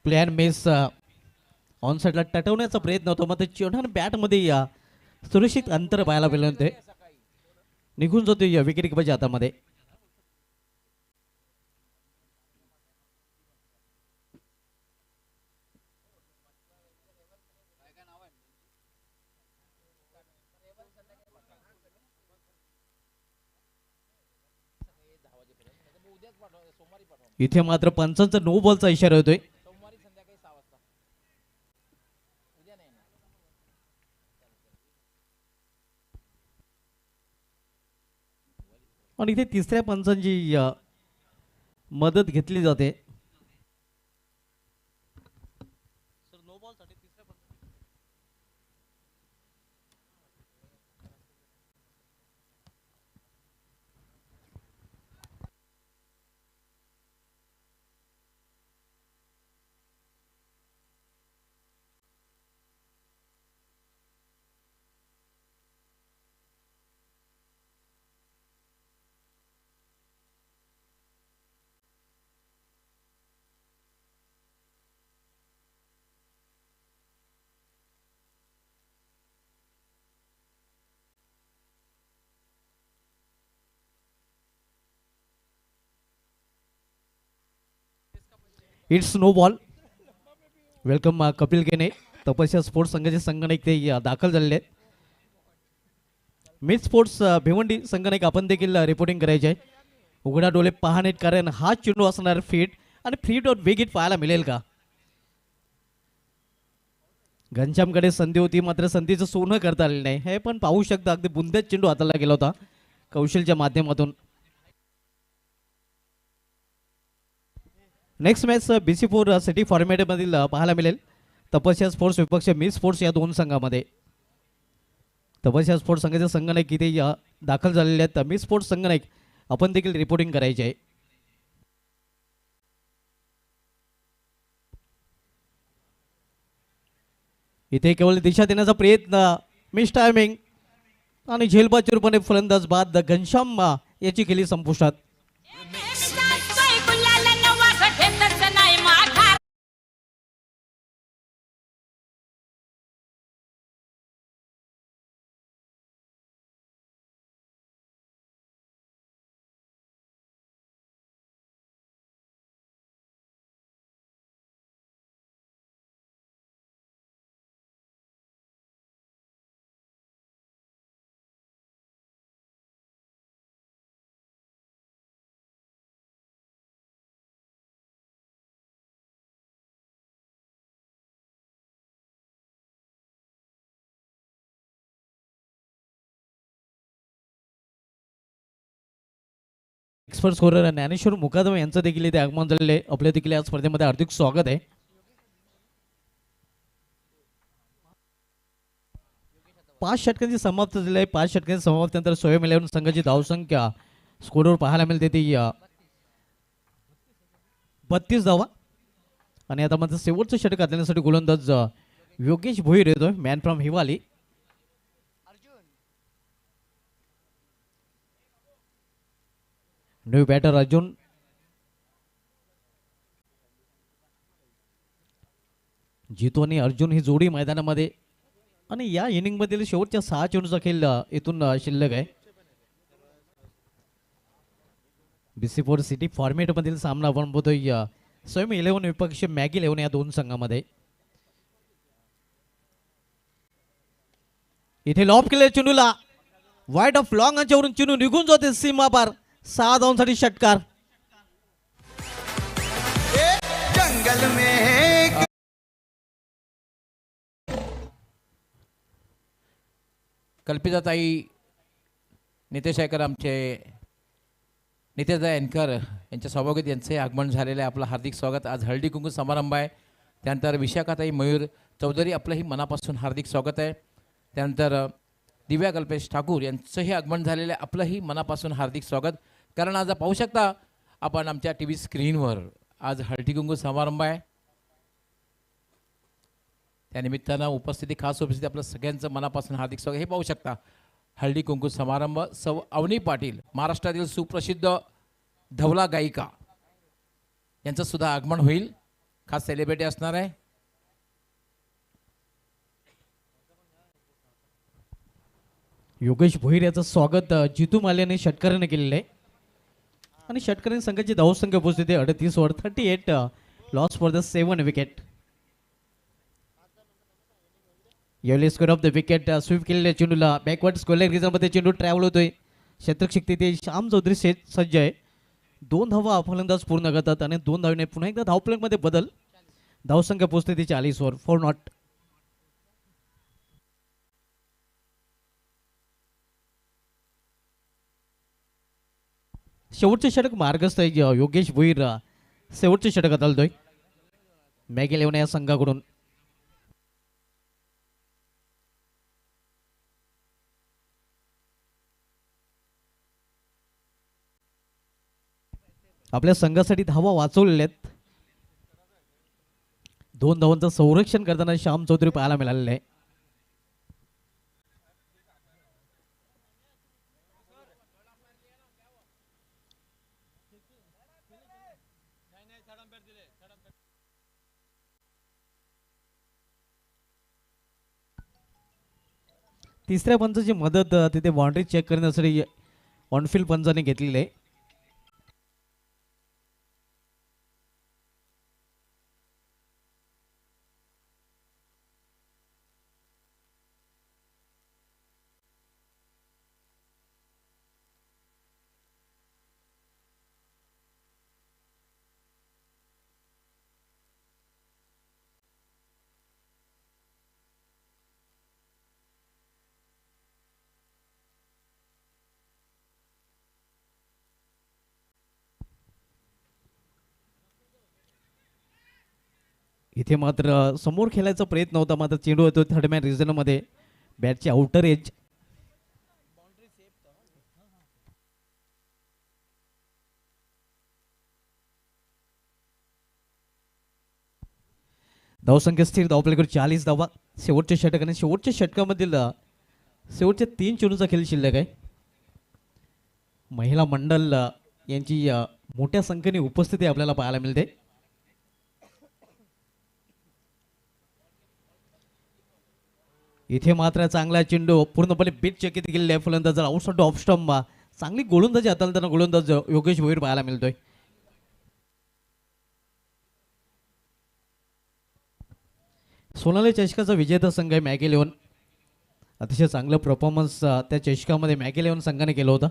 Speaker 3: प्लॅन मिस ऑन साईडला टटवण्याचा प्रयत्न होता. मग चेंडू बॅटमध्ये या सुरक्षित अंतर पाहायला मिळते. निघून जातो या विकेट किपरच्या हातामध्ये. इथे मात्र पंचांचा नो बॉलचा इशारा होतोय. आणि इथे तिसऱ्या पंचांची मदत घेतली जाते. It's no ball. Welcome Kapil केने. तपस्या स्पोर्ट्स संघाचे संगणक ते दाखल झालेले आहेत. मिस स्पोर्ट्स भिवंडी संगणक आपण देखील रिपोर्टिंग करायचे आहे. उघडा डोळे पाहणे कारण हा चेंडू असणार फिट आणि फ्रीट और विकेट पाहायला मिळेल का. घनश्यामकडे संधी होती मात्र संधीचं सोनं करता आलेलं नाही. हे पण पाहू शकता अगदी बुंद्यात चेंडू हाताला गेला होता कौशलच्या माध्यमातून. Next match BC four city फॉर्मॅटमधील पाहायला मिळेल तपस्या स्पोर्ट्स विपक्ष मिस स्पोर्ट्स या 2 संघामध्ये. तपस्या स्पोर्ट्स संघाचे संगणक इथे दाखल झालेले आहेत. मिस स्पोर्ट्स संगणक आपण देखील रिपोर्टिंग करायचे आहे. इथे केवळ दिशा देण्याचा प्रयत्न मिस टायमिंग आणि झेलबाजी रूपाने फलंदाज बाद घनश्याम याची केली संपुष्टात. एक्सपर्ट स्कोरर ज्ञानेश्वर मुकादम यांचं देखील इथे आगमन झालेलं आहे. आपल्या देखील या स्पर्धेमध्ये हार्दिक स्वागत आहे. पाच षटकांची समाप्त झाली आहे. 5 षटकांची समाप्तीनंतर स्वयं 11 संघाची धावसंख्या स्कोरवर पाहायला मिळते ती 32 धावा. आणि आता मात्र शेवटचं षटक घालण्यासाठी गोलंदाज योगेश भोईर येतोय, man from Hiwali. New batter Arjun Jito आणि अर्जुन ही जोडी मैदानामध्ये. आणि या इनिंगमधील शेवटच्या 6 चेंडूचा खेळ इथून शिल्लक आहे. BC4 सिटी फॉर्मॅटमधील सामना आपण बघतोय स्वयं 11 विपक्ष मॅगी 11 या दोन संघामध्ये. इथे लॉब केले चेंडूला वाईट ऑफ लॉंग अंच्यावरून चेंडू निघून जाते सीमा पार. 6 धावांसाठी षटकार.
Speaker 5: जंगल में
Speaker 2: कल्पिताताई नितेश आयकर आमचे नितेशदा एनकर यांच्या सौभाग्यात यांचे आगमन झालेलं आहे. आपलं हार्दिक स्वागत. आज हळदी कुंकू समारंभ आहे. त्यानंतर विशाखाताई मयूर चौधरी आपलंही मनापासून हार्दिक स्वागत आहे. त्यानंतर दिव्या कल्पेश ठाकूर यांचंही आगमन झालेलं आहे. आपलंही मनापासून हार्दिक स्वागत. कारण आज पाहू शकता आपण आमच्या TV स्क्रीनवर आज हळदी कुंकू समारंभ आहे. त्यानिमित्तानं खास उपस्थिती आपलं सगळ्यांचं मनापासून हार्दिक स्वागत. हे पाहू शकता हळदी कुंकू समारंभ. सौ अवनी पाटील महाराष्ट्रातील सुप्रसिद्ध धवला गायिका यांचं सुद्धा आगमन होईल. खास सेलिब्रिटी असणार आहे.
Speaker 3: योगेश भोईर याचं स्वागत जितू माल्याने षटकाराने केलेलं आहे. आणि षटकाराने संघाची धावसंख्या पोहोचते 38 over 38 loss for the 7 wicket. यावेळी square off the wicket sweep केलेल्या चेंडूला बॅकवर्ड स्क्वेअर रिझनमध्ये चेंडू ट्रॅव्हल होतोय. क्षेत्रक्षक ते श्याम चौधरी सज्ज आहे. 2 धावा फलंदाज पूर्ण करतात आणि 2 धावेने पुन्हा एकदा धावप्लॅनमध्ये बदल. धावसंख्या पोहोचते ती 40 ओव्हर 4 नॉट. शेवटचे षटक मार्गस्थ आहे. योगेश भोईर शेवटचे षटक हाताळतोय मॅगी 11 या संघाकडून. आपल्या संघासाठी धावा वाचवलेल्या आहेत. 2 धावांचं संरक्षण करताना श्याम चौधरी पाहायला मिळालेलं आहे. तिसऱ्या पंचाची मदत तिथे बाउंड्री चेक करण्यासाठी ऑनफिल्ड पंचाने घेतलेली आहे. इथे मात्र समोर खेळायचा प्रयत्न होता, मात्र चेंडू येतो थर्ड मॅन रिजनमध्ये बॅटची आउटर एज. धावसंख्या स्थिर, धावपलीकडे 40 धावा शेवटच्या षटक आणि शेवटच्या षटकामधील शेवटच्या 3 चेंडूचा खेळ शिल्लक आहे. महिला मंडळ यांची मोठ्या संख्येने उपस्थिती आपल्याला पाहायला मिळते. इथे मात्र चांगला चेंडू पूर्णपणे बीट चकित केलेला आहे. फलंदाज आउटसाइड ऑफ स्टंप चांगली गोलंदाजी हाताळताना गोलंदाज योगेश भोईर पाहायला मिळतोय. सोनाली चषकाचा विजेता संघ आहे मॅगी 11. अतिशय चांगलं परफॉर्मन्स त्या चषकामध्ये मॅगी 11 संघाने केलं होतं.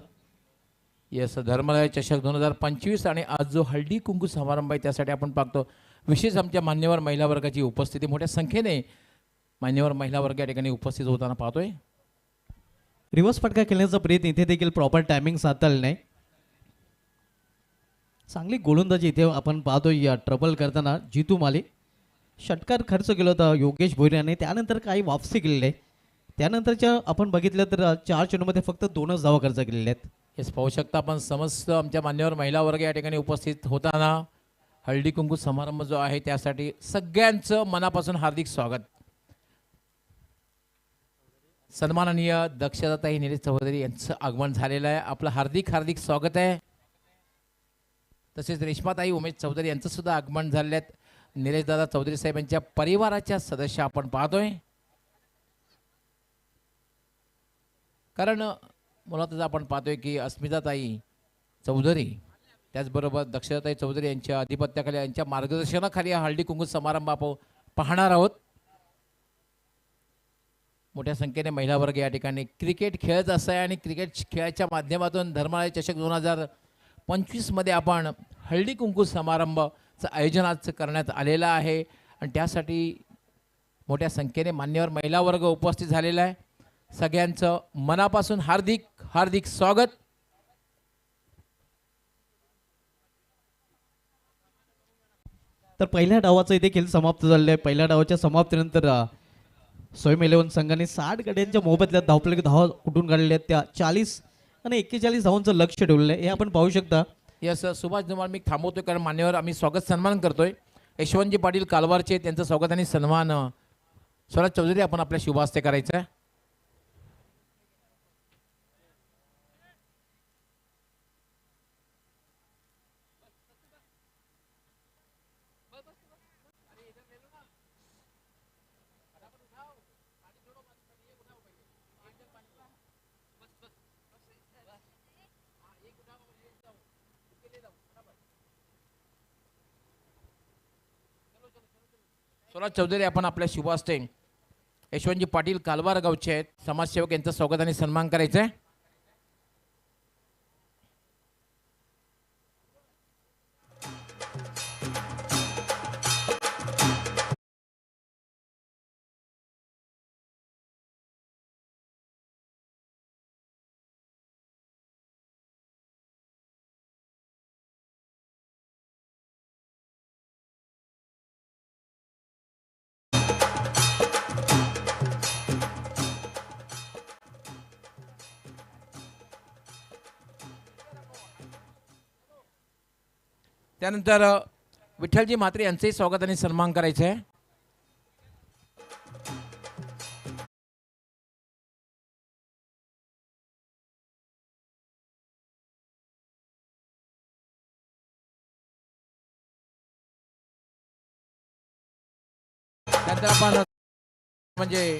Speaker 2: येस, धर्मराय चषक 2025 आणि आज जो हळदी कुंकू समारंभ आहे त्यासाठी आपण पाहतो विशेष आमच्या मान्यवर महिला वर्गाची उपस्थिती मोठ्या संख्येने मान्यवर महिला वर्ग या ठिकाणी उपस्थित होताना पाहतोय.
Speaker 3: रिव्हर्स फटका खेळण्याचा प्रयत्न इथे देखील प्रॉपर टायमिंग साधता आला नाही. चांगली गोलंदाजी इथे आपण पाहतो या ट्रबल करताना जितू माले षटकार खर्च केला होता योगेश भोईर याने, त्यानंतर काही वापसी केलेली आहे. त्यानंतरच्या आपण बघितलं तर 4 चेंडूमध्ये फक्त 2च धावा खर्च केलेल्या आहेत.
Speaker 2: हेच पाहू शकता आपण समस्त आमच्या मान्यवर महिला वर्ग या ठिकाणी उपस्थित होताना हळदी कुंकू समारंभ जो आहे त्यासाठी सगळ्यांचं मनापासून हार्दिक स्वागत. सन्माननीय दक्षताताई निलेश चौधरी यांचं आगमन झालेलं आहे. आपलं हार्दिक हार्दिक स्वागत आहे. तसेच रेश्माताई उमेश चौधरी यांचं सुद्धा आगमन झालेलं आहे. निलेशदादा चौधरी साहेब यांच्या परिवाराच्या सदस्य आपण पाहतोय. कारण मुळातच आपण पाहतोय की अस्मिताताई चौधरी त्याचबरोबर दक्षताताई चौधरी यांच्या अधिपत्याखाली यांच्या मार्गदर्शनाखाली हा हळदी कुंकू समारंभ आपण पाहणार आहोत. मोठ्या संख्येने महिला वर्ग या ठिकाणी क्रिकेट खेळत असं आहे आणि क्रिकेट खेळाच्या माध्यमातून धर्मालय चषक 2025 मध्ये आपण हळदी कुंकू समारंभाचं आयोजन आज करण्यात आलेलं आहे आणि त्यासाठी मोठ्या संख्येने मान्यवर महिला वर्ग उपस्थित झालेला आहे. सगळ्यांचं मनापासून हार्दिक हार्दिक स्वागत.
Speaker 3: तर पहिल्या डावाचा इथे खेळ समाप्त झालेला आहे. पहिल्या डावाच्या समाप्तीनंतर स्वयं 11 संघाने 60 गड्यांच्या मोबदल्यात धावा कुठून काढलेल्या आहेत त्या 40 आणि 41 धावांचं लक्ष ठेवलेलं आहे. हे आपण पाहू शकता.
Speaker 2: यस सुभाष धुमाळ मी थांबवतोय कारण मान्यवर आम्ही स्वागत सन्मान करतोय. यशवंतजी पाटील कालवारचे त्यांचं स्वागत आणि सन्मान स्वराज चौधरी आपण आपल्या शुभ हस्ते करायचं आहे. स्वराज चौधरी आपण आपल्या शुभ हस्ते यशवंतजी पाटील कालवार गावचे आहेत समाजसेवक यांचं स्वागत आणि सन्मान करायचं आहे. त्यानंतर विठ्ठलजी म्हात्रे यांचंही स्वागत आणि सन्मान करायचं आहे. त्यानंतर आपण म्हणजे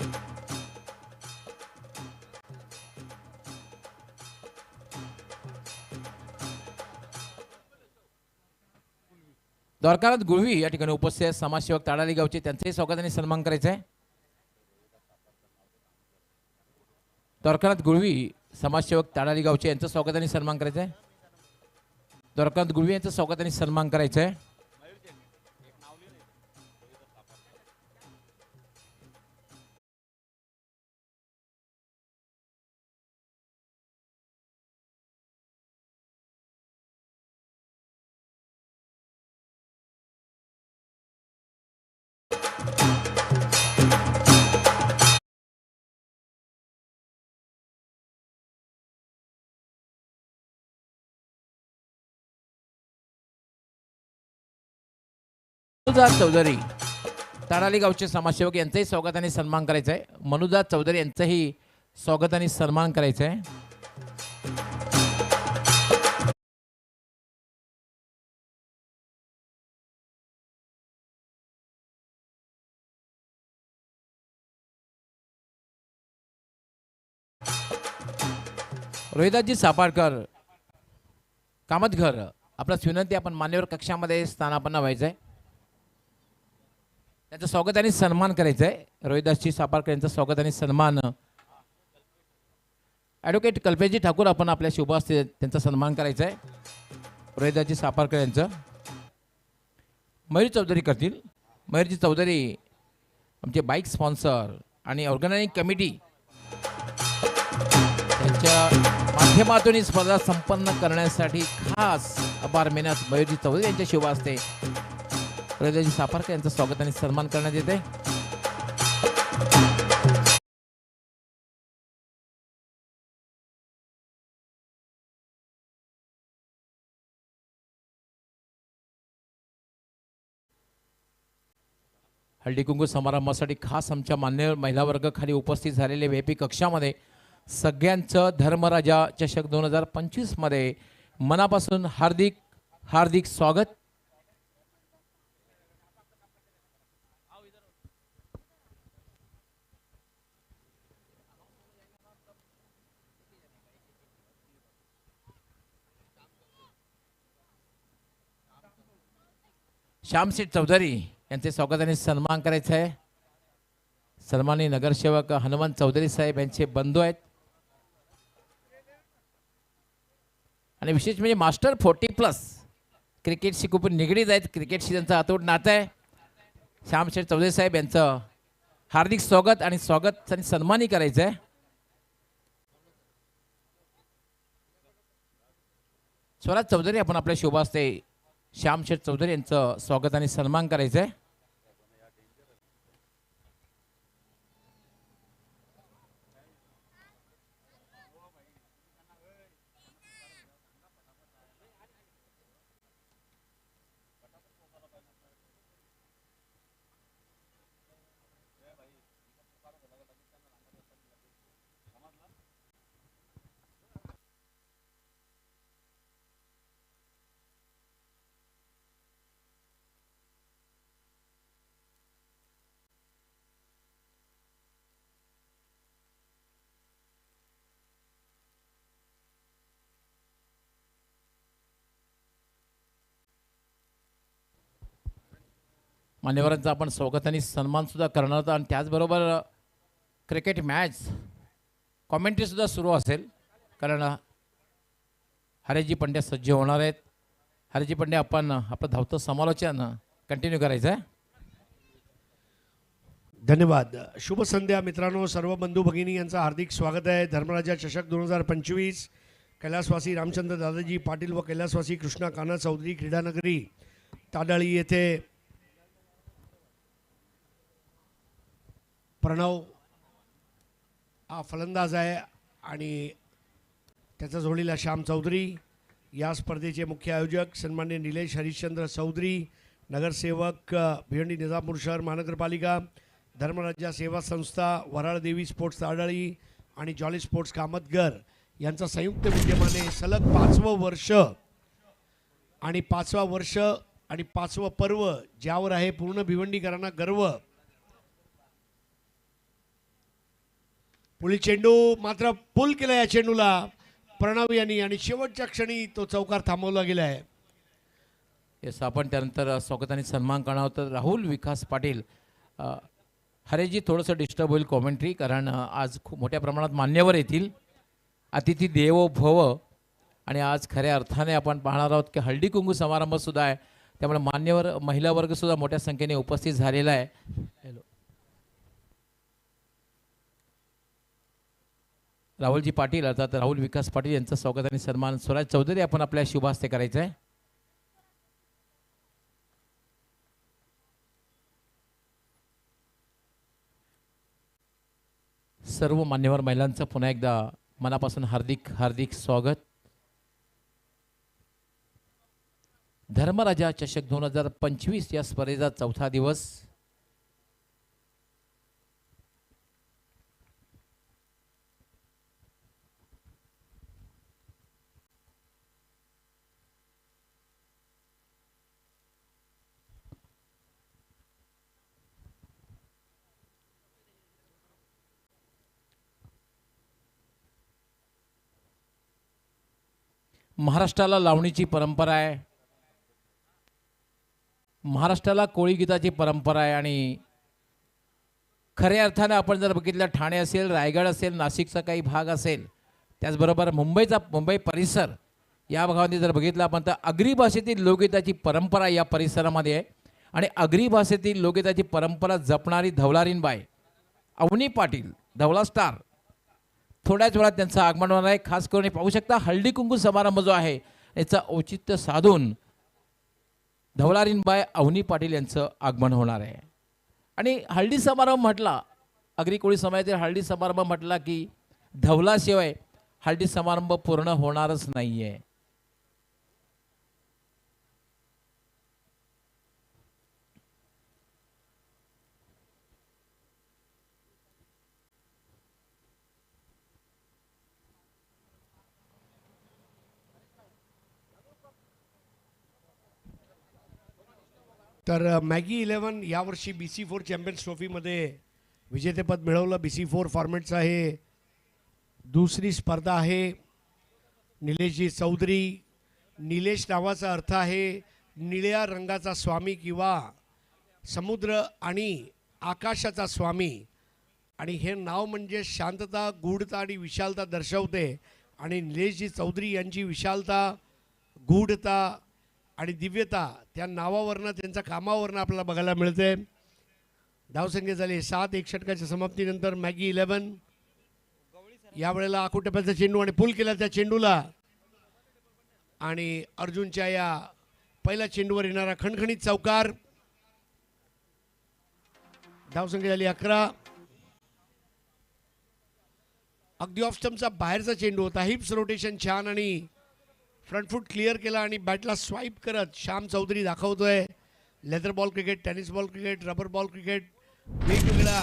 Speaker 2: द्वारकानाथ गुळवी या ठिकाणी उपस्थित आहेत समाजसेवक ताडाली गावचे त्यांचंही स्वागत आणि सन्मान करायचं आहे. द्वारकानाथ गुळवी समाजसेवक ताडाली गावचे यांचं स्वागत आणि सन्मान करायचं आहे. द्वारकानाथ गुळवी यांचं स्वागत आणि सन्मान करायचं आहे. मनुदास चौधरी ताडाली गावचे समाजसेवक यांचंही स्वागत आणि सन्मान करायचं आहे. मनुदास चौधरी यांचंही स्वागत आणि सन्मान करायचं आहे. रोहिदासजी सापाडकर कामतघर आपल्यास विनंती आपण मान्यवर कक्षामध्ये स्थानापन्न व्हायचं आहे. त्यांचं स्वागत आणि सन्मान करायचं आहे. रोहिदासजी सापाडकर यांचं स्वागत आणि सन्मान. ॲडव्होकेट कल्पेशजी ठाकूर आपण आपल्या शुभ हस्ते त्यांचा सन्मान करायचा आहे. रोहिदासजी सापाडकर यांचं मयूर चौधरी करतील. मयूरजी चौधरी आमचे बाईक स्पॉन्सर आणि ऑर्गनायझिंग कमिटी त्यांच्या माध्यमातून ही स्पर्धा संपन्न करण्यासाठी खास अपार मेहनत मयूरजी चौधरी यांच्या शुभ हस्ते हृदयजी सापारकर यांचं स्वागत आणि सन्मान करण्यात येते. हळदी कुंकू समारंभासाठी खास आमच्या मान्य महिला वर्ग खाली उपस्थित झालेले व्हीआयपी कक्षामध्ये सगळ्यांचं धर्मराजा चषक 2025 मध्ये मनापासून हार्दिक हार्दिक स्वागत. श्यामशेठ चौधरी यांचे स्वागत आणि सन्मान करायचं आहे. सन्माननीय नगरसेवक हनुमान चौधरी साहेब यांचे बंधू आहेत आणि विशेष म्हणजे मास्टर 40+ क्रिकेटशी खूप निगडीत आहेत. क्रिकेटशी त्यांचं अतूट नातं आहे. श्यामशेठ चौधरी साहेब यांचं हार्दिक स्वागत आणि सन्मानही करायचं आहे. स्वराज चौधरी आपण आपल्या शुभ हस्ते श्यामशेठ चौधरी यांचं स्वागत आणि सन्मान करायचं आहे. मान्यवरांचा आपण स्वागत आणि सन्मान सुद्धा करणार आहोत आणि त्याचबरोबर क्रिकेट मॅच कॉमेंट्री सुद्धा सुरू असेल कारण हरेजी पंड्या सज्ज होणार आहेत. हरेजी पंड्या आपण आपलं धावतं समालोचन कंटिन्यू करायचं आहे.
Speaker 6: धन्यवाद. शुभ संध्या मित्रांनो, सर्व बंधू भगिनी यांचं हार्दिक स्वागत आहे. धर्मराजा चषक 2025 कैलासवासी रामचंद्र दादाजी पाटील व कैलासवासी कृष्णा कान्हा चौधरी क्रीडानगरी ताडाळी येथे प्रणव हा फलंदाज आहे आणि त्याचा जोडीला श्याम चौधरी. या स्पर्धेचे मुख्य आयोजक सन्माननीय निलेश हरिश्चंद्र चौधरी, नगरसेवक भिवंडी निजामपूर शहर महानगरपालिका, धर्मराजा सेवा संस्था, वराळ देवी स्पोर्ट्स ताडाळी आणि जॉली स्पोर्ट्स कामतगर यांचा संयुक्त विद्यमाने सलग 5वं वर्ष आणि 5वं पर्व ज्यावर आहे पूर्ण भिवंडीकरांना गर्व. पुढील चेंडू मात्र पुल केला या चेंडूला प्रणव यांनी आणि शेवटच्या क्षणी तो चौकार थांबवला गेला आहे.
Speaker 2: येस, आपण त्यानंतर स्वागत आणि सन्मान करणार आहोत. राहुल विकास पाटील. हरेजी थोडंसं डिस्टर्ब होईल कॉमेंट्री कारण आज खूप मोठ्या प्रमाणात मान्यवर येतील. अतिथी देवो भव आणि आज खऱ्या अर्थाने आपण पाहणार आहोत की हळदी कुंकू समारंभसुद्धा आहे. त्यामुळे मान्यवर महिला वर्गसुद्धा मोठ्या संख्येने उपस्थित झालेला आहे. हॅलो, राहुलजी पाटील अर्थात राहुल विकास पाटील यांचं स्वागत आणि सन्मान स्वराज चौधरी आपण आपल्या शुभ हस्ते करायचं आहे. सर्व मान्यवर महिलांचं पुन्हा एकदा मनापासून हार्दिक हार्दिक स्वागत. धर्मराजा चषक 2025 या स्पर्धेचा 4था दिवस. महाराष्ट्राला लावणीची परंपरा आहे, महाराष्ट्राला कोळी गीताची परंपरा आहे आणि खऱ्या अर्थाने आपण जर बघितलं ठाणे असेल, रायगड असेल, नाशिकचा काही भाग असेल, त्याचबरोबर मुंबई परिसर या भागामध्ये जर बघितलं आपण तर आगरी भाषेतील लोकगीताची परंपरा या परिसरामध्ये आहे आणि आगरी भाषेतील लोकगीताची परंपरा जपणारी धवलारीणबाई अवनी पाटील धवला स्टार थोड्याच वेळात त्यांचं आगमन होणार आहे. खास करून हे पाहू शकता हळदी कुंकू समारंभ जो आहे याचं औचित्य साधून धवलारीनबाई अवनी पाटील यांचं आगमन होणार आहे. आणि हळदी समारंभ म्हटला, आगरी कोळी समाजातील हळदी समारंभ म्हटला की धवलाशिवाय हळदी समारंभ पूर्ण होणारच नाहीये.
Speaker 6: तर मॅगी 11 यावर्षी BC4 चॅम्पियन्स ट्रॉफीमध्ये विजेतेपद मिळवलं. BC4 फॉर्मॅटचा हे दुसरी स्पर्धा आहे. निलेशजी चौधरी, निलेश नावाचा अर्थ आहे निळ्या रंगाचा स्वामी किंवा समुद्र आणि आकाशाचा स्वामी, आणि हे नाव म्हणजे शांतता, गूढता आणि विशालता दर्शवते. आणि निलेशजी चौधरी यांची विशालता, गूढता आणि दिव्यता त्या नावावरनं, त्यांच्या कामावरनं आपल्याला बघायला मिळते. धावसंख्या झाली 7. एक षटकाच्या समाप्तीनंतर मॅगी 11 यावेळेला आकुटप्याचा चेंडू आणि पुल केला त्या चेंडूला, आणि अर्जुनच्या या पहिल्या चेंडूवर येणारा खणखणीत चौकार. धावसंख्या झाली 11. अगदी ऑफ स्टंपचा बाहेरचा चेंडू होता. हिप्स रोटेशन छान आणि फ्रंट फूट क्लिअर केला आणि बॅटला स्वाईप करत श्याम चौधरी दाखवतोय leather ball cricket, tennis ball cricket, rubber ball cricket, वेगवेगळ्या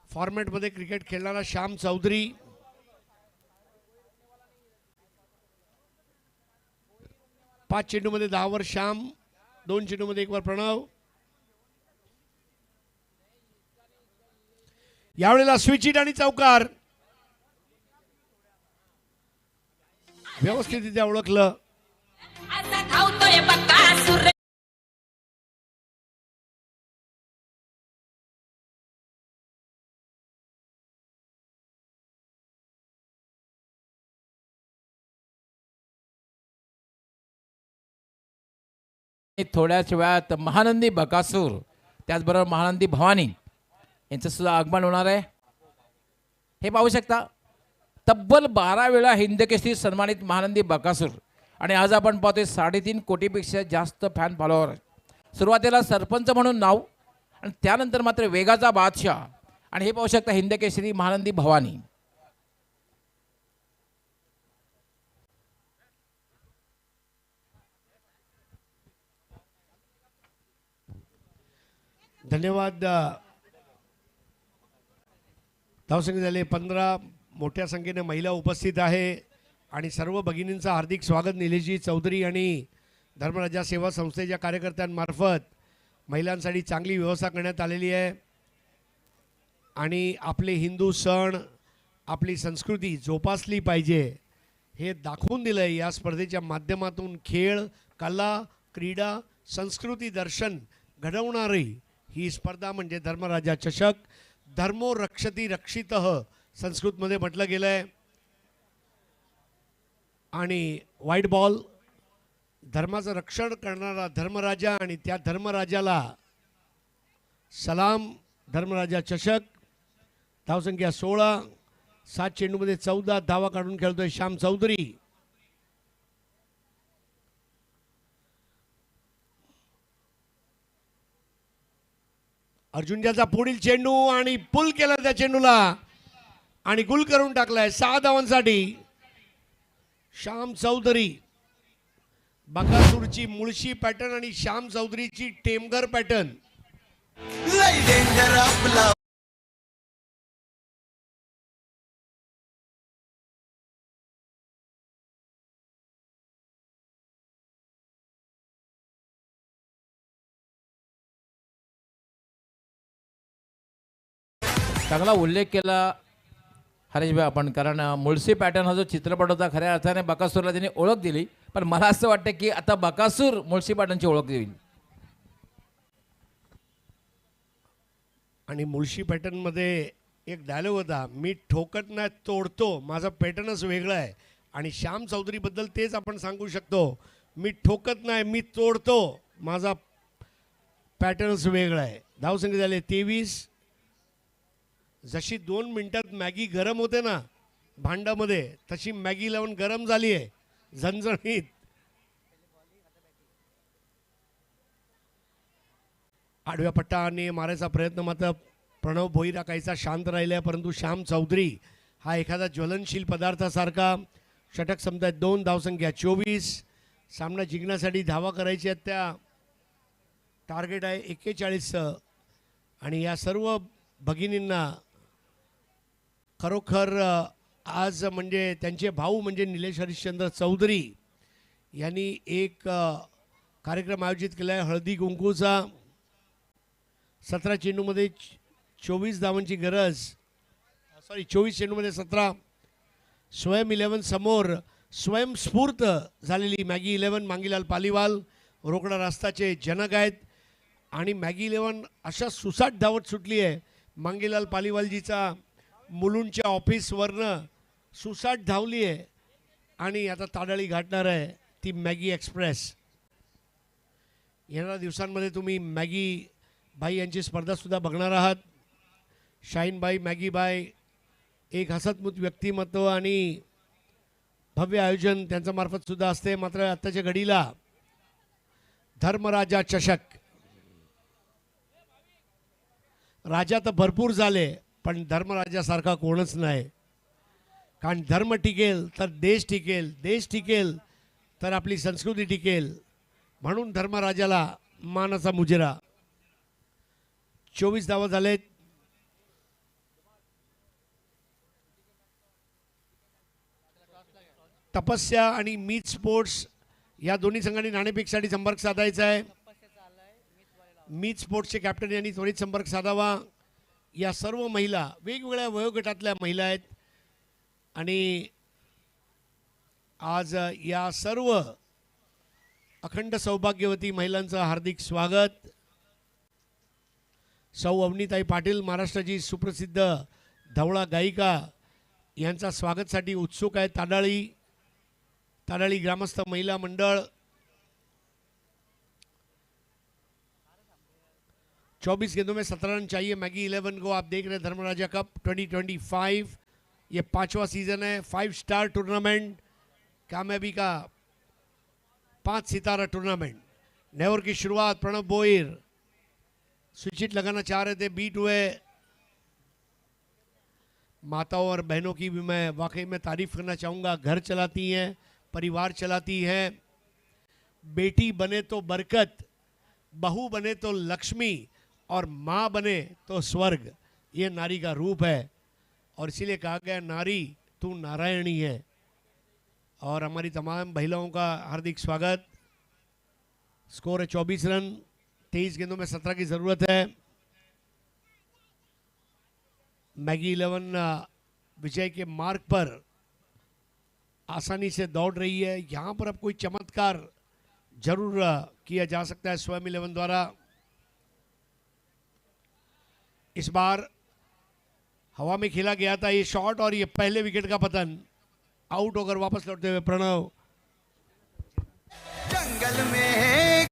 Speaker 6: फॉर्मॅटमध्ये क्रिकेट खेळणारा श्याम चौधरी. पाच चेंडूमध्ये 10 वर श्याम, 2 चेंडूमध्ये 1 वर प्रणव. यावेळेला स्विच हिट आणि चौकार व्यवस्थितरित्या ओळखलं.
Speaker 4: असा धावतोय बकासूर.
Speaker 2: थोड्याच वेळात महानंदी बकासूर, त्याचबरोबर महानंदी भवानी यांचं सुद्धा आगमन होणार आहे. हे पाहू शकता तब्बल 12 वेळा हिंदकेसरी सन्मानित महानंदी बकासूर, आणि आज आपण पाहतोय 3.5 कोटीपेक्षा जास्त फॅन फॉलोअर. सुरुवातीला सरपंच म्हणून नाव आणि त्यानंतर मात्र वेगाचा बादशाह, आणि हे पाहू शकता हिंदकेसरी महानंदी भवानी.
Speaker 6: धन्यवाद. धावसंख्या झाले 15. मोठ्या संख्येने महिला उपस्थित आहे आणि सर्व भगिनींचं हार्दिक स्वागत. निलेशजी चौधरी आणि धर्मराजा सेवा संस्थेच्या कार्यकर्त्यांमार्फत महिलांसाठी चांगली व्यवस्था करण्यात आलेली आहे, आणि आपले हिंदू सण, आपली संस्कृती जोपासली पाहिजे हे दाखवून दिलं आहे या स्पर्धेच्या माध्यमातून. खेळ, कला, क्रीडा, संस्कृती दर्शन घडवणारी ही स्पर्धा म्हणजे धर्मराजा चषक. धर्मो रक्षती रक्षितः संस्कृतमध्ये म्हटलं गेलं आहे. आणि व्हाईट बॉल, धर्माचं रक्षण करणारा धर्मराजा आणि त्या धर्मराजाला सलाम. धर्मराजा चषक. धावसंख्या 16. 7 चेंडूमध्ये 14 धावा काढून खेळतोय श्याम चौधरी. अर्जुनजाचा पुढील चेंडू आणि पुल केला त्या चेंडूला आणि गुल करून टाकलाय 6 धावांसाठी श्याम चौधरी. बकासूरची मुळशी पॅटर्न आणि श्याम चौधरीची टेमघर पॅटर्न.
Speaker 5: लय डेंजर आपला
Speaker 2: चांगला उल्लेख केला हरेशभाई आपण, कारण मुळशी पॅटर्न हा जो चित्रपट होता खऱ्या अर्थाने बकासूरला त्यांनी ओळख दिली, पण मला असं वाटतं की आता बकासूर मुळशी पॅटर्नची ओळख देईल.
Speaker 6: आणि मुळशी पॅटर्नमध्ये एक डायलॉग होता, मी ठोकत नाही तोडतो, माझा पॅटर्नच वेगळा आहे. आणि श्याम चौधरीबद्दल तेच आपण सांगू शकतो, मी ठोकत नाही, मी तोडतो, माझा पॅटर्नच वेगळा आहे. धावसंख्या झाले 23. जशी 2 मिनिटात मॅगी गरम होते ना भांड्यामध्ये, तशी मॅगी लावून गरम झाली आहे, झणझणीत. आडव्या पट्टाने मारायचा प्रयत्न मात्र प्रणव भोईर काहीसा शांत राहिला, परंतु श्याम चौधरी हा एखादा ज्वलनशील पदार्थासारखा. षटक समजा 2 धावसंख्या 24. सामना जिंकण्यासाठी धावा करायची आहेत, त्या टार्गेट आहे 41चं. आणि या सर्व भगिनींना खरोखर आज म्हणजे त्यांचे भाऊ म्हणजे निलेश हरिश्चंद्र चौधरी यांनी एक कार्यक्रम आयोजित केला आहे हळदी कुंकूचा. 17 चेंडूमध्ये 24 धावांची गरज, 24 चेंडूमध्ये 17. स्वयं 11 समोर स्वयंस्फूर्त झालेली मॅगी 11 मांगीलाल पालीवाल रोकडा रास्ताचे जनक आहेत. आणि मॅगी 11 अशा सुसाट धावत सुटली आहे, मांगीलाल पालीवालजीचा मुलुंडच्या ऑफिसवरनं सुसाट धावली आहे. आणि आता ताडाळी गाठणार आहे ती मॅगी एक्सप्रेस. येणाऱ्या दिवसांमध्ये तुम्ही मॅगी बाई यांची स्पर्धासुद्धा बघणार आहात. शाहीनबाई मॅगीबाई एक हसतमुख व्यक्तिमत्व आणि भव्य आयोजन त्यांच्या मार्फत सुद्धा असते. मात्र आत्ताच्या घडीला धर्मराजा चषक, राजा तर भरपूर झाले पण धर्मराजासारखा कोणच नाही. कारण धर्म टिकेल तर देश टिकेल, देश टिकेल तर आपली संस्कृती टिकेल. म्हणून धर्मराजाला मानाचा मुजरा. 24 धावा झालेत. तपस्या आणि मीत स्पोर्ट्स या दोन्ही संघांनी नाणेफेकसाठी संपर्क साधायचा आहे. मीत स्पोर्ट्सचे कॅप्टन यांनी त्वरित संपर्क साधावा. या सर्व महिला वेगवेगळ्या वयोगटातल्या महिला आहेत आणि आज या सर्व अखंड सौभाग्यवती महिलांचं हार्दिक स्वागत. सौ अवनीताई पाटील महाराष्ट्राची सुप्रसिद्ध धवळा गायिका यांचा स्वागतसाठी उत्सुक आहे. ताडाळी ग्रामस्थ महिला मंडळ 24 गेंदों में 17 रन चाहिए मैगी 11 को. आप देख रहे हैं धर्मराजा कप 2025. ये 5वां सीजन है. 5 स्टार टूर्नामेंट, कामयाबी का 5 सितारा टूर्नामेंट. नेवर की शुरुआत प्रणव बोईर स्विच लगाना चाह रहे थे, बीट हुए. माताओं और बहनों की भी मैं वाकई में तारीफ करना चाहूँगा. घर चलाती हैं, परिवार चलाती हैं. बेटी बने तो बरकत, बहू बने तो लक्ष्मी और माँ बने तो स्वर्ग. ये नारी का रूप है और इसीलिए कहा गया नारी तू नारायणी है. और हमारी तमाम महिलाओं का हार्दिक स्वागत. स्कोर है 24 रन, 23 गेंदों में 17 की ज़रूरत है. मैगी 11 विजय के मार्ग पर आसानी से दौड़ रही है. यहाँ पर अब कोई चमत्कार जरूर किया जा सकता है स्वयं 11 द्वारा. इस बार हवा में खेला गया था ये शॉट और ये पहले विकेट का पतन. आउट होकर वापस लौटते हुए प्रणव.
Speaker 5: जंगल में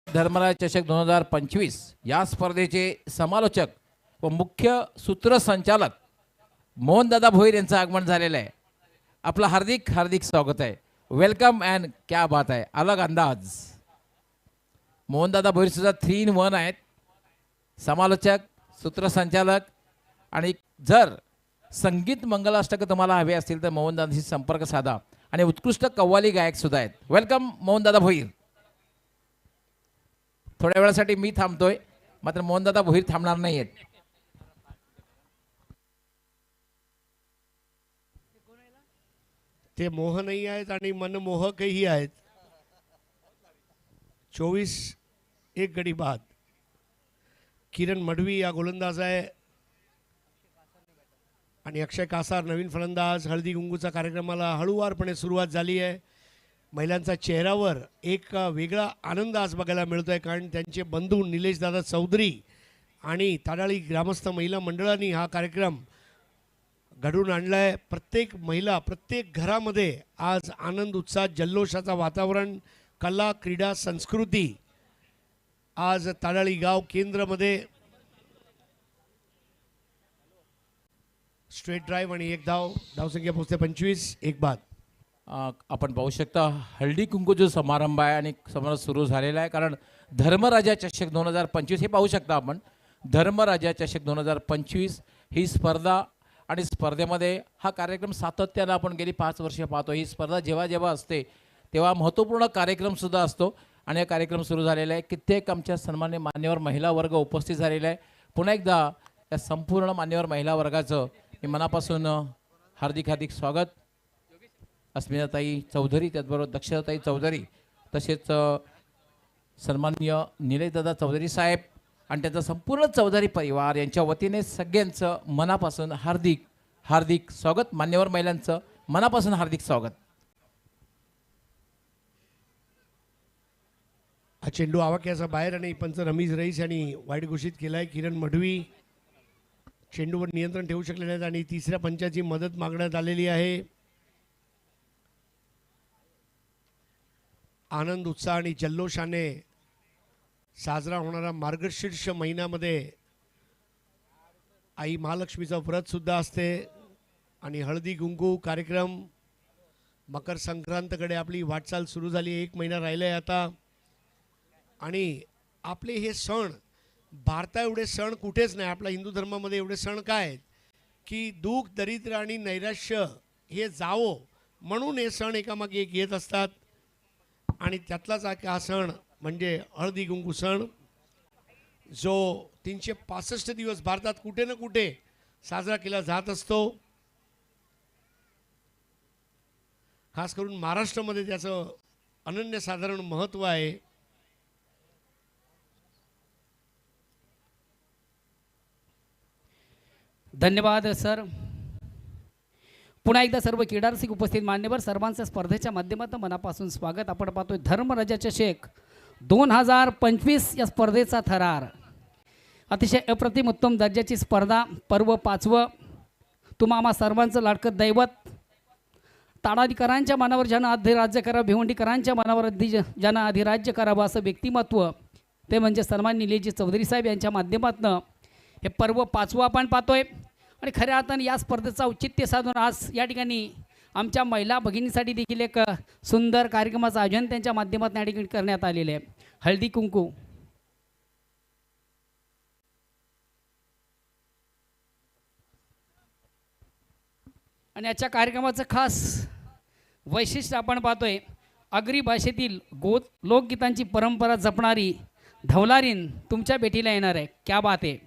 Speaker 2: धर्मराज चषक 2025 या स्पर्धेचे समालोचक व मुख्य सूत्रसंचालक मोहनदादा भोईर यांचं आगमन झालेलं आहे. आपलं हार्दिक हार्दिक स्वागत आहे. वेलकम अँड क्या बात आहे, अलग अंदाज. मोहनदादा भोईर सुद्धा 3 in 1 आहेत, समालोचक, सूत्रसंचालक. आणि जर संगीत मंगलाष्टक तुम्हाला हवे असतील तर मोहनदादाशी संपर्क साधा. आणि उत्कृष्ट कव्वाली गायक सुद्धा आहेत. वेलकम मोहनदादा भोईर. थोड्या वेळासाठी मी थांबतोय, मात्र मोहनदादा भोईर थांबणार नाही आहेत.
Speaker 6: ते मोहनही आहेत आणि मनमोहकही आहेत. 24 एक गडी बाद. किरण मढवी या गोलंदाज आहे आणि अक्षय कासार नवीन फलंदाज. हळदी कुंकूचा कार्यक्रमाला हळूवारपणे सुरुवात झाली आहे. महिलांचा चेहऱ्यावर एक वेगळा आनंद आज बघायला मिळतो आहे, कारण त्यांचे बंधू निलेशदादा चौधरी आणि ताडाळी ग्रामस्थ महिला मंडळांनी हा कार्यक्रम घडवून आणलाय. प्रत्येक महिला, प्रत्येक घरामध्ये आज आनंद, उत्साह, जल्लोषाचा वातावरण, कला, क्रीडा, संस्कृती. आज ताडाळी गाव केंद्रामध्ये स्ट्रेट ड्राईव्ह आणि एक धाव, धावसंख्या पोहोचते 25, एक बाद.
Speaker 2: आपण पाहू शकता हळदी कुंकू जो समारंभ आहे आणि समारंभ सुरू झालेला आहे. कारण धर्मराजा चषक 2025 हे पाहू शकता आपण. धर्मराजा चषक 2025 ही स्पर्धा आणि स्पर्धेमध्ये हा कार्यक्रम सातत्यानं आपण गेली 5 वर्ष पाहतो. ही स्पर्धा जेव्हा जेव्हा असते तेव्हा महत्त्वपूर्ण कार्यक्रमसुद्धा असतो आणि हा कार्यक्रम सुरू झालेला आहे. कित्येक आमच्या सन्मान्य मान्यवर महिला वर्ग उपस्थित झालेला आहे. पुन्हा एकदा या संपूर्ण मान्यवर महिला वर्गाचं मी मनापासून हार्दिक हार्दिक स्वागत. अस्मिताताई चौधरी, त्याचबरोबर दक्षताताई चौधरी, तसेच सन्माननीय निलेशदादा चौधरी साहेब आणि त्याचा संपूर्ण चौधरी परिवार यांच्या वतीने सगळ्यांचं मनापासून हार्दिक हार्दिक स्वागत. मान्यवर महिलांचं मनापासून हार्दिक स्वागत.
Speaker 6: हा चेंडू आवाक्याचा बाहेर आणि पंच रमीज रईस यांनी वाईट घोषित केलाय. किरण मढवी चेंडूवर नियंत्रण ठेवू शकले नाहीत आणि तिसऱ्या पंचाची मदत मागण्यात आलेली आहे. आनंद, उत्साह आणि जल्लोषाने साजरा होणारा मार्गशीर्ष महिन्यामध्ये आई महालक्ष्मीचं व्रत सुद्धा असते आणि हळदी कुंकू कार्यक्रम, मकर संक्रांतकडे आपली वाटचाल सुरू झाली. 1 महिना राहिला आहे आता आणि आपले हे सण, भारता एवढे सण कुठेच नाही. आपल्या हिंदू धर्मामध्ये एवढे सण काय आहेत की दुःख, दरिद्र आणि नैराश्य हे जावो म्हणून हे सण एकामागे एक येत असतात. आणि त्यातलाच हा सण म्हणजे हळदी कुंकू सण, जो 365 दिवस भारतात कुठे ना कुठे साजरा केला जात असतो. खास करून महाराष्ट्रामध्ये त्याचं अनन्यसाधारण महत्त्व आहे.
Speaker 7: धन्यवाद सर. पुन्हा एकदा सर्व क्रीडारसिक उपस्थित मान्यवर सर्वांचं स्पर्धेच्या माध्यमातून मनापासून स्वागत. आपण पाहतोय धर्मराजा चषक 2025 या स्पर्धेचा थरार. अतिशय अप्रतिम उत्तम दर्जाची स्पर्धा. पर्व 5वं. तुम्हा आम्हा सर्वांचं लाडकं दैवत. ताडाधिकारांच्या मनावर ज्यानं अधिराज्य करावं, भिवंडीकरांच्या मनावर ज्यानं अधिराज्य करावं असं व्यक्तिमत्व ते म्हणजे सन्मान निलेशजी चौधरी साहेब यांच्या माध्यमातून हे पर्व 5वं आपण पाहतोय. आणि खऱ्या अर्थाने या स्पर्धेचा औचित्य साधून आज या ठिकाणी आमच्या महिला भगिनीसाठी देखील एक सुंदर कार्यक्रमाचं आयोजन त्यांच्या माध्यमातून या ठिकाणी करण्यात आलेले आहे. हळदी कुंकू. आणि याच्या कार्यक्रमाचं खास वैशिष्ट्य आपण पाहतोय, आगरी भाषेतील लोकगीतांची परंपरा जपणारी धवलारीन तुमच्या भेटीला येणार आहे. क्या बात आहे.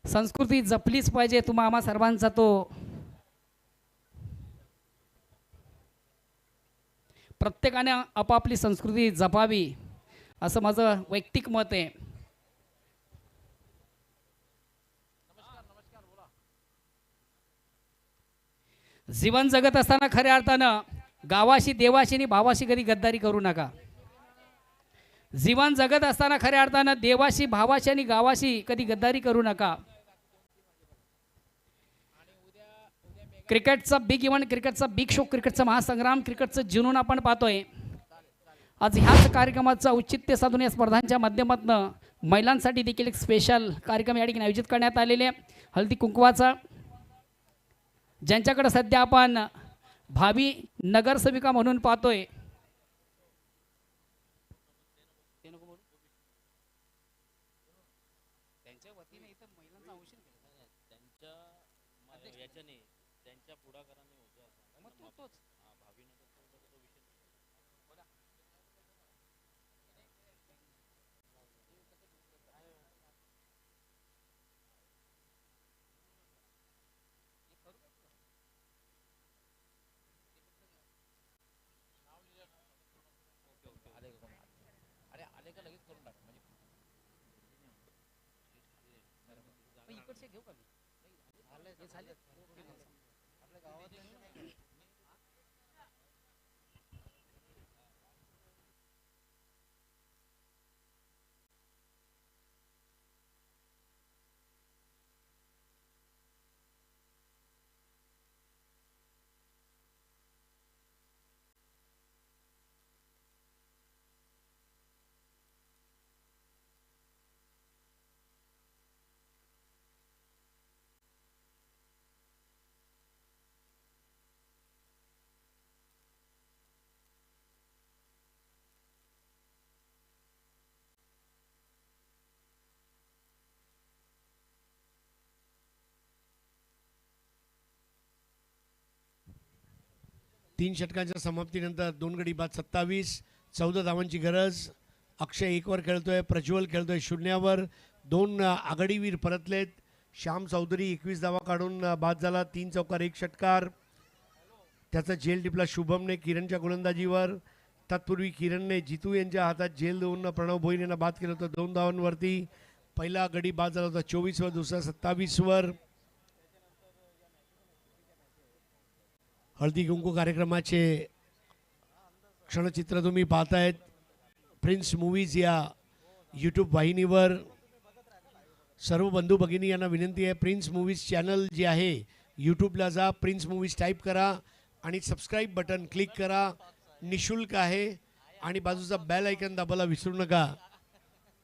Speaker 7: संस्कृती जपलीच पाहिजे. तुम्हा आम्हा सर्वांचा तो प्रत्येकाने आपापली संस्कृती जपावी असं माझं वैयक्तिक मत आहे. जीवन जगत असताना खऱ्या अर्थानं गावाशी, देवाशी आणि भावाशी कधी गद्दारी करू नका. जीवन जगत असताना खऱ्या अर्थानं देवाशी, भावाशी आणि गावाशी कधी गद्दारी करू नका. क्रिकेटचा बिग इव्हेंट, क्रिकेटचा बिग शो, क्रिकेटचा महासंग्राम, क्रिकेटचं जुनून आपण पाहतोय. आज ह्याच कार्यक्रमाचं औचित्य साधून या स्पर्धांच्या माध्यमातून महिलांसाठी देखील एक स्पेशल कार्यक्रम या ठिकाणी आयोजित करण्यात आलेले आहे. हळदी कुंकवाचा, ज्यांच्याकडे सध्या आपण भावी नगरसेविका म्हणून पाहतोय.
Speaker 6: 3 षटकांच्या समाप्तीनंतर 2 गडी बाद 27, 14 धावांची गरज. अक्षय 1 वर खेळतोय, प्रज्वल खेळतोय 0 वर. 2 आघाडीवीर परतलेत. श्याम चौधरी 21 धावा काढून बाद झाला. 3 चौकार 1 षटकार. त्याचा झेल टिपला शुभमने किरणच्या गोलंदाजीवर. तत्पूर्वी किरणने जितू यांच्या हातात झेल देऊन प्रणव भोईर यांना बाद केलं होतं 2 धावांवरती. पहिला गडी बाद झाला होता 24 वर, दुसरा 27 वर. हळदी कुंकू कार्यक्रमाचे क्षणचित्र तुम्ही पाहतायत प्रिन्स मूवीज या यूट्यूब वाहिनीवर. सर्व बंधू भगिनी यांना विनंती आहे, प्रिन्स मूवीज चॅनल जे आहे यूट्यूबला जा, प्रिन्स मूवीज टाईप करा आणि सबस्क्राईब बटन क्लिक करा. निशुल्क आहे आणि बाजूचा बेल आयकन दाबायला विसरू नका.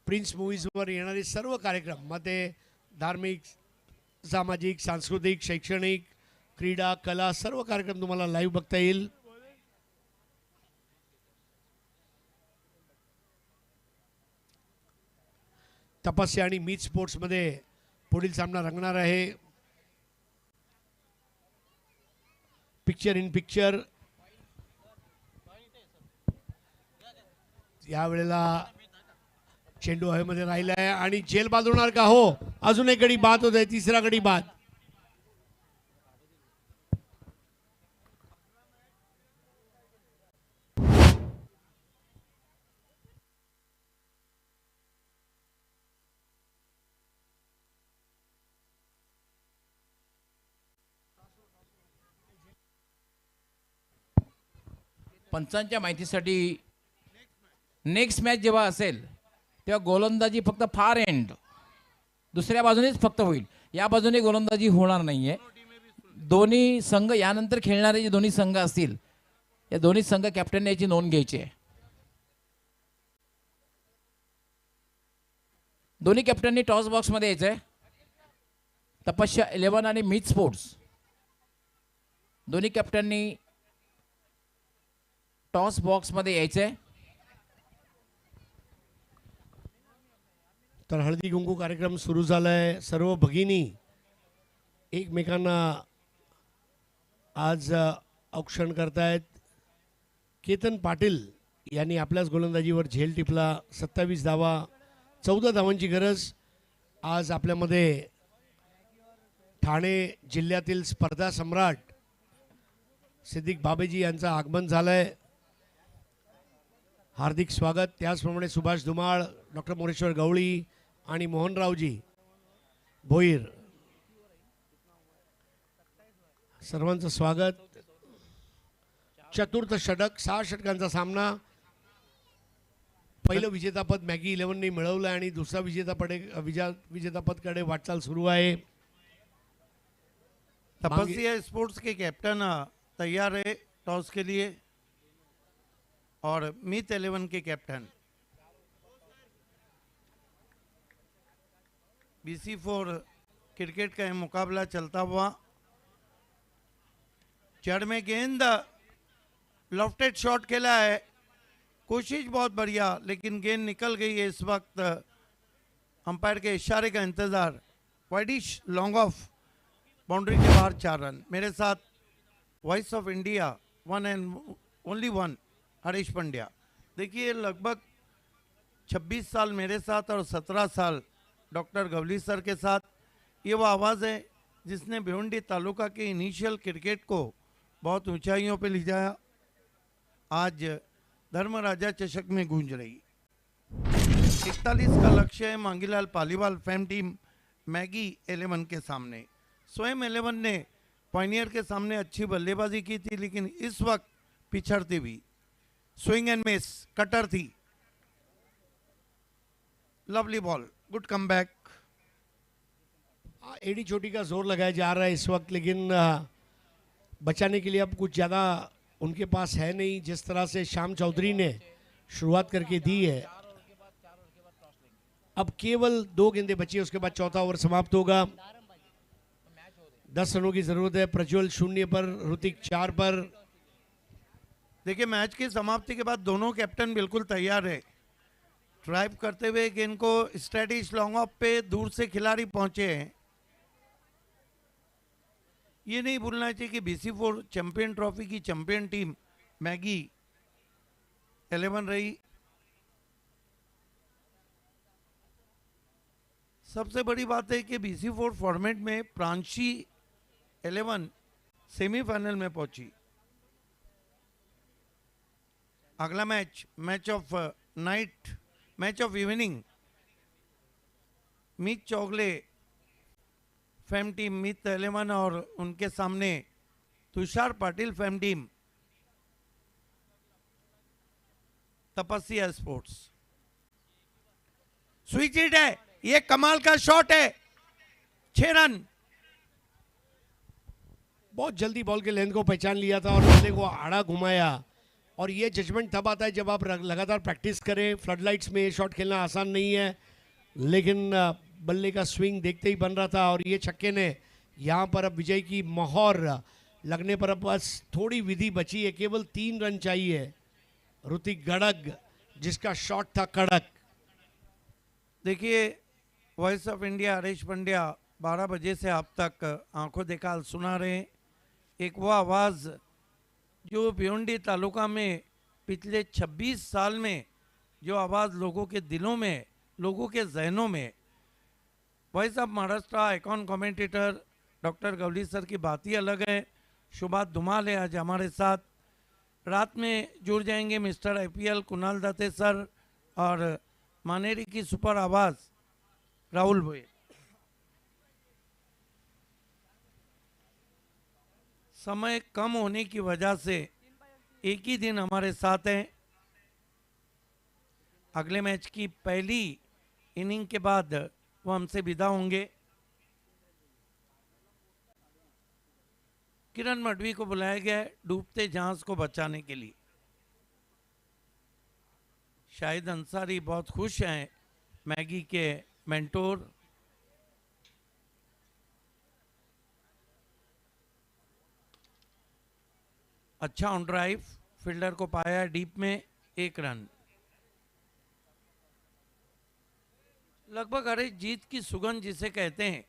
Speaker 6: प्रिन्स मूवीजवर येणारे सर्व कार्यक्रम, मग ते धार्मिक, सामाजिक, सांस्कृतिक, शैक्षणिक, क्रीडा, कला, सर्व कार्यक्रम तुम्हाला लाईव्ह बघता येईल. तपस्या आणि मीच स्पोर्ट्समध्ये पुढील सामना रंगणार आहे. Picture in picture. यावेळेला चेंडू हवेमध्ये राहिला आहे आणि झेल बाद होणार का? हो, अजून एक गडी बाद होत आहे, तिसरा गडी बाद.
Speaker 2: पंचांच्या माहितीसाठी नेक्स्ट मॅच जेव्हा असेल तेव्हा गोलंदाजी फक्त फार एंड दुसऱ्या बाजूनेच फक्त होईल. या बाजूने गोलंदाजी होणार नाहीये. दोन्ही संघ यानंतर खेळणारे जे दोन्ही संघ असतील या दोन्ही संघ कॅप्टनने याची नोंद घ्यायची आहे. दोन्ही कॅप्टननी टॉस बॉक्समध्ये यायचंय. तपस्या 11 आणि मीच स्पोर्ट्स दोन्ही कॅप्टननी टॉस बॉक्समध्ये यायचंय.
Speaker 6: तर हळदी कुंकू कार्यक्रम सुरू झालाय. सर्व भगिनी एकमेकांना आज औक्षण करतायत. केतन पाटील यांनी आपल्याच गोलंदाजीवर झेल टिपला. 27 धावा, 14 धावांची गरज. आज आपल्यामध्ये ठाणे जिल्ह्यातील स्पर्धा सम्राट सिद्दीक बाबेजी यांचं आगमन झालंय. हार्दिक स्वागत. त्याचप्रमाणे सुभाष धुमाळ, डॉक्टर मोरेश्वर गवळी आणि मोहनरावजी भोईर, सर्वांचं स्वागत. चतुर्थ षटक, 6 षटकांचा सामना. पहिलं विजेतापद मॅगी 11ने मिळवलं आणि दुसरा विजेतापदकडे वाटचाल सुरू आहे.
Speaker 8: तपस्या स्पोर्ट्स के कैप्टन तैयार है टॉस के लिए और मीत 11 के कैप्टन BC4 क्रिकेट का यह मुकाबला चलता हुआ. जड़ में गेंद लॉफ्टेड शॉट खेला है, कोशिश बहुत बढ़िया, लेकिन गेंद निकल गई है. इस वक्त अंपायर के इशारे का इंतज़ार. वाइडिश लॉन्ग ऑफ, बाउंड्री के बाहर 4 रन. मेरे साथ voice of India 1 end only 1 Harish Pandya. देखिए, लगभग 26 साल मेरे साथ और 17 साल डॉक्टर गवली सर के साथ. ये वो आवाज़ है जिसने भिवंडी तालुका के इनिशियल क्रिकेट को बहुत ऊंचाइयों पे ले जाया. आज धर्मराजा चषक में गूंज रही. 41 का लक्ष्य है Mangilal Paliwal fame team Maggi 11 के सामने. स्वयं 11 ने पायनियर के सामने अच्छी बल्लेबाजी की थी, लेकिन इस वक्त पिछड़ती हुई. स्विंग एंड मिस, कटर थी. Lovely ball, good come back.
Speaker 6: एडी चोटी का जोर लगाया जा रहा है इस वक्त, लेकिन बचाने के लिए अब कुछ ज़्यादा उनके पास है नहीं. जिस तरह से श्याम चौधरी ने शुरुआत करके दी है, अब केवल 2 गेंदें बची है, उसके बाद चौथा ओवर समाप्त होगा. 10 रनों की जरूरत है. प्रज्वल 0 पर, ऋतिक 4 पर.
Speaker 8: देखिए, मैच की समाप्ति के बाद दोनों कैप्टन बिल्कुल तैयार है. ड्राइव करते हुए गेंद को स्ट्रेटिश लॉन्ग ऑफ पे दूर से खिलाड़ी पहुंचे हैं. ये नहीं भूलना चाहिए कि BC4 चैंपियन ट्रॉफी की चैंपियन टीम मैगी 11 रही। सबसे बड़ी बात है कि BC4 फॉर्मेट में प्रांशी 11 सेमीफाइनल में पहुंची। अगला match of night, match of evening, Meet Chougale fame team Meet 11 और उनके सामने Tushar Patil fame team Tapasya sports. Switch hit है, ये कमाल का शॉट है, 6 रन।
Speaker 6: बहुत जल्दी बॉल के लेंथ को पहचान लिया था और बल्ले को आड़ा घुमाया। और ये जजमेंट तब आता है जब आप लगातार प्रैक्टिस करें। फ्लड लाइट्स में ये शॉट खेलना आसान नहीं है, लेकिन बल्ले का स्विंग देखते ही बन रहा था। और ये छक्के ने यहाँ पर अब विजय की मोहर लगने पर अब बस थोड़ी विधि बची है, केवल 3 रन चाहिए। ऋतिक गड़ग जिसका शॉट था कड़क।
Speaker 8: देखिए, voice of India Harish Pandya 12 बजे से आप तक आंखों देखा हाल सुना रहे हैं। एक वो आवाज़ जो भिवंडी तालुका में पिछले 26 साल में जो आवाज़ लोगों के दिलों में, लोगों के जहनों में। Voice of Maharashtra icon commentator doctor Gawli sir की बात ही अलग है। शुभात धुमाल है आज हमारे साथ। रात में जुड़ जाएंगे मिस्टर IPL कुणाल दत्ते सर और मानेरी की सुपर आवाज़ राहुल भोये। समय कम होने की वजह से एक ही दिन हमारे साथ हैं। अगले मैच की पहली इनिंग के बाद वो हमसे विदा होंगे। किरण मडवी को बुलाया गया है डूबते जहाज को बचाने के लिए। शाहिद अंसारी बहुत खुश हैं, मैगी के मेंटोर। अच्छा ऑन ड्राइव, फील्डर को पाया डीप में, 1 रन। लगभग हर एक जीत की सुगंध जिसे कहते हैं,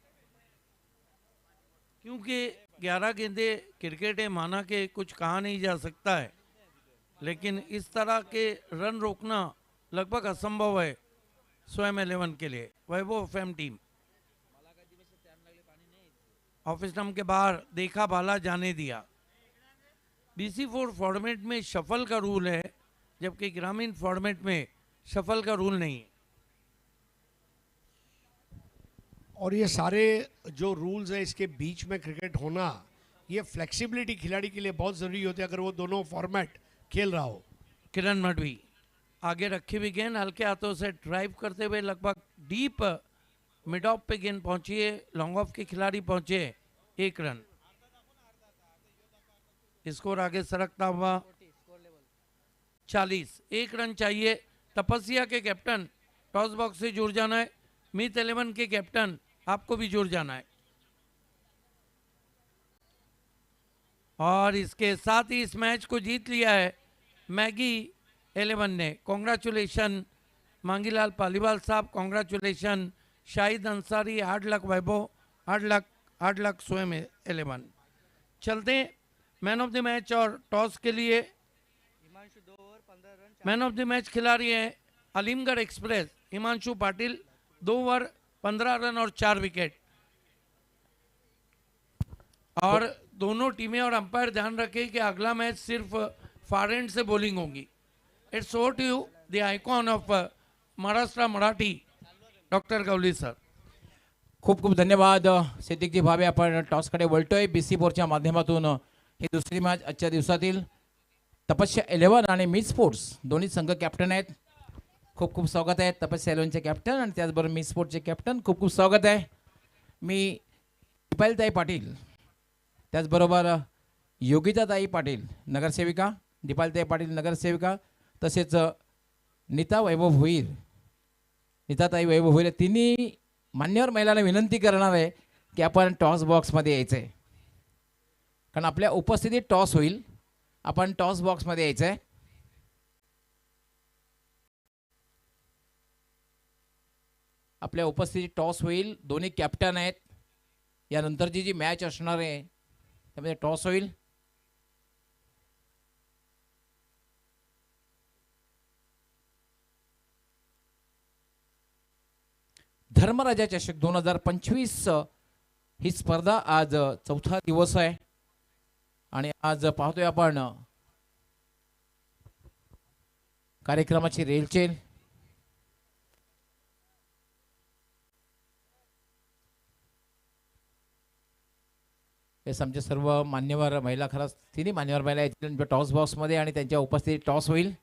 Speaker 8: क्योंकि 11 गेंदे क्रिकेट है, माना के कुछ कहा नहीं जा सकता है, लेकिन इस तरह के रन रोकना लगभग असंभव है स्वयं 11 के लिए। वैभव फेम टीम ऑफिस टर्म के बाहर देखा, बाला जाने दिया। BC4 फॉर्मेट में शफल का रूल है, जबकि ग्रामीण फॉर्मेट में शफल का रूल नहीं है।
Speaker 6: और ये सारे जो रूल्स है इसके बीच में क्रिकेट होना, ये फ्लेक्सिबिलिटी खिलाड़ी के लिए बहुत ज़रूरी होती है अगर वो दोनों फॉर्मेट खेल रहा हो।
Speaker 8: किरण मडवी आगे रखी हुई गेंद हल्के हाथों से ड्राइव करते हुए लगभग डीप मिड ऑफ पे गेंद पहुंची है, लॉन्ग ऑफ के खिलाड़ी पहुंचे, 1 रन। स्कोर आगे सरकता हुआ 40, 1 रन चाहिए। तपस्या के कैप्टन टॉस बॉक्स से जुड़ जाना है। मीत 11 के कैप्टन आपको भी जुड़ जाना है। और इसके साथ ही इस मैच को जीत लिया है मैगी 11 ने। Congratulation Mangilal Paliwal sahab, congratulation Shahid Ansari, 8 lakh Vaibhav, 8 lakh Swayam 11। चलते मैन ऑफ द मैच और टॉस के लिए मैन ऑफ द मैच खिलाड़ी है Alimgarh Express Himanshu Patil, 2 over 15 run और 4 विकेट। और दोनों टीमें और अंपायर ध्यान रखें कि अगला मैच सिर्फ फार एंड से बॉलिंग होगी। It's over to you the icon of Maharashtra Marathi doctor Gawli sir.
Speaker 2: खूप खूप धन्यवाद सिद्दीकजी भावे. आपण टॉसकडे वळतोय. BC4च्या माध्यमातून ही दुसरी मॅच आजच्या दिवसातील तपस्या 11 आणि मीत स्पोर्ट्स दोन्ही संघ कॅप्टन आहेत. खूप खूप स्वागत आहे तपस्या 11चे कॅप्टन आणि त्याचबरोबर मीत स्पोर्ट्सचे कॅप्टन. खूप खूप स्वागत आहे. मी दीपालीताई पाटील, त्याचबरोबर योगिताताई पाटील नगरसेविका, दीपालीताई पाटील नगरसेविका, तसेच नीता वैभव भोईर, नीताताई वैभव भोईर, तिन्ही मान्यवर महिलांना विनंती करणार आहे की आपण टॉस बॉक्समध्ये यायचं आहे, कारण आपल्या उपस्थितीत टॉस होईल. आपण टॉस बॉक्समध्ये यायचं आहे. आपल्या उपस्थितीत टॉस होईल. दोन्ही कॅप्टन आहेत. यानंतरची जी मॅच असणार आहे त्यामध्ये टॉस होईल. धर्मराजा चषक 2025 ही स्पर्धा आज चौथा दिवस आहे आणि आज पाहतोय आपण कार्यक्रमाची रेलचेल. हेच आमचे सर्व मान्यवर महिला, खरंच तिन्ही मान्यवर महिला आहेत टॉस बॉक्समध्ये आणि त्यांच्या उपस्थितीत टॉस होईल.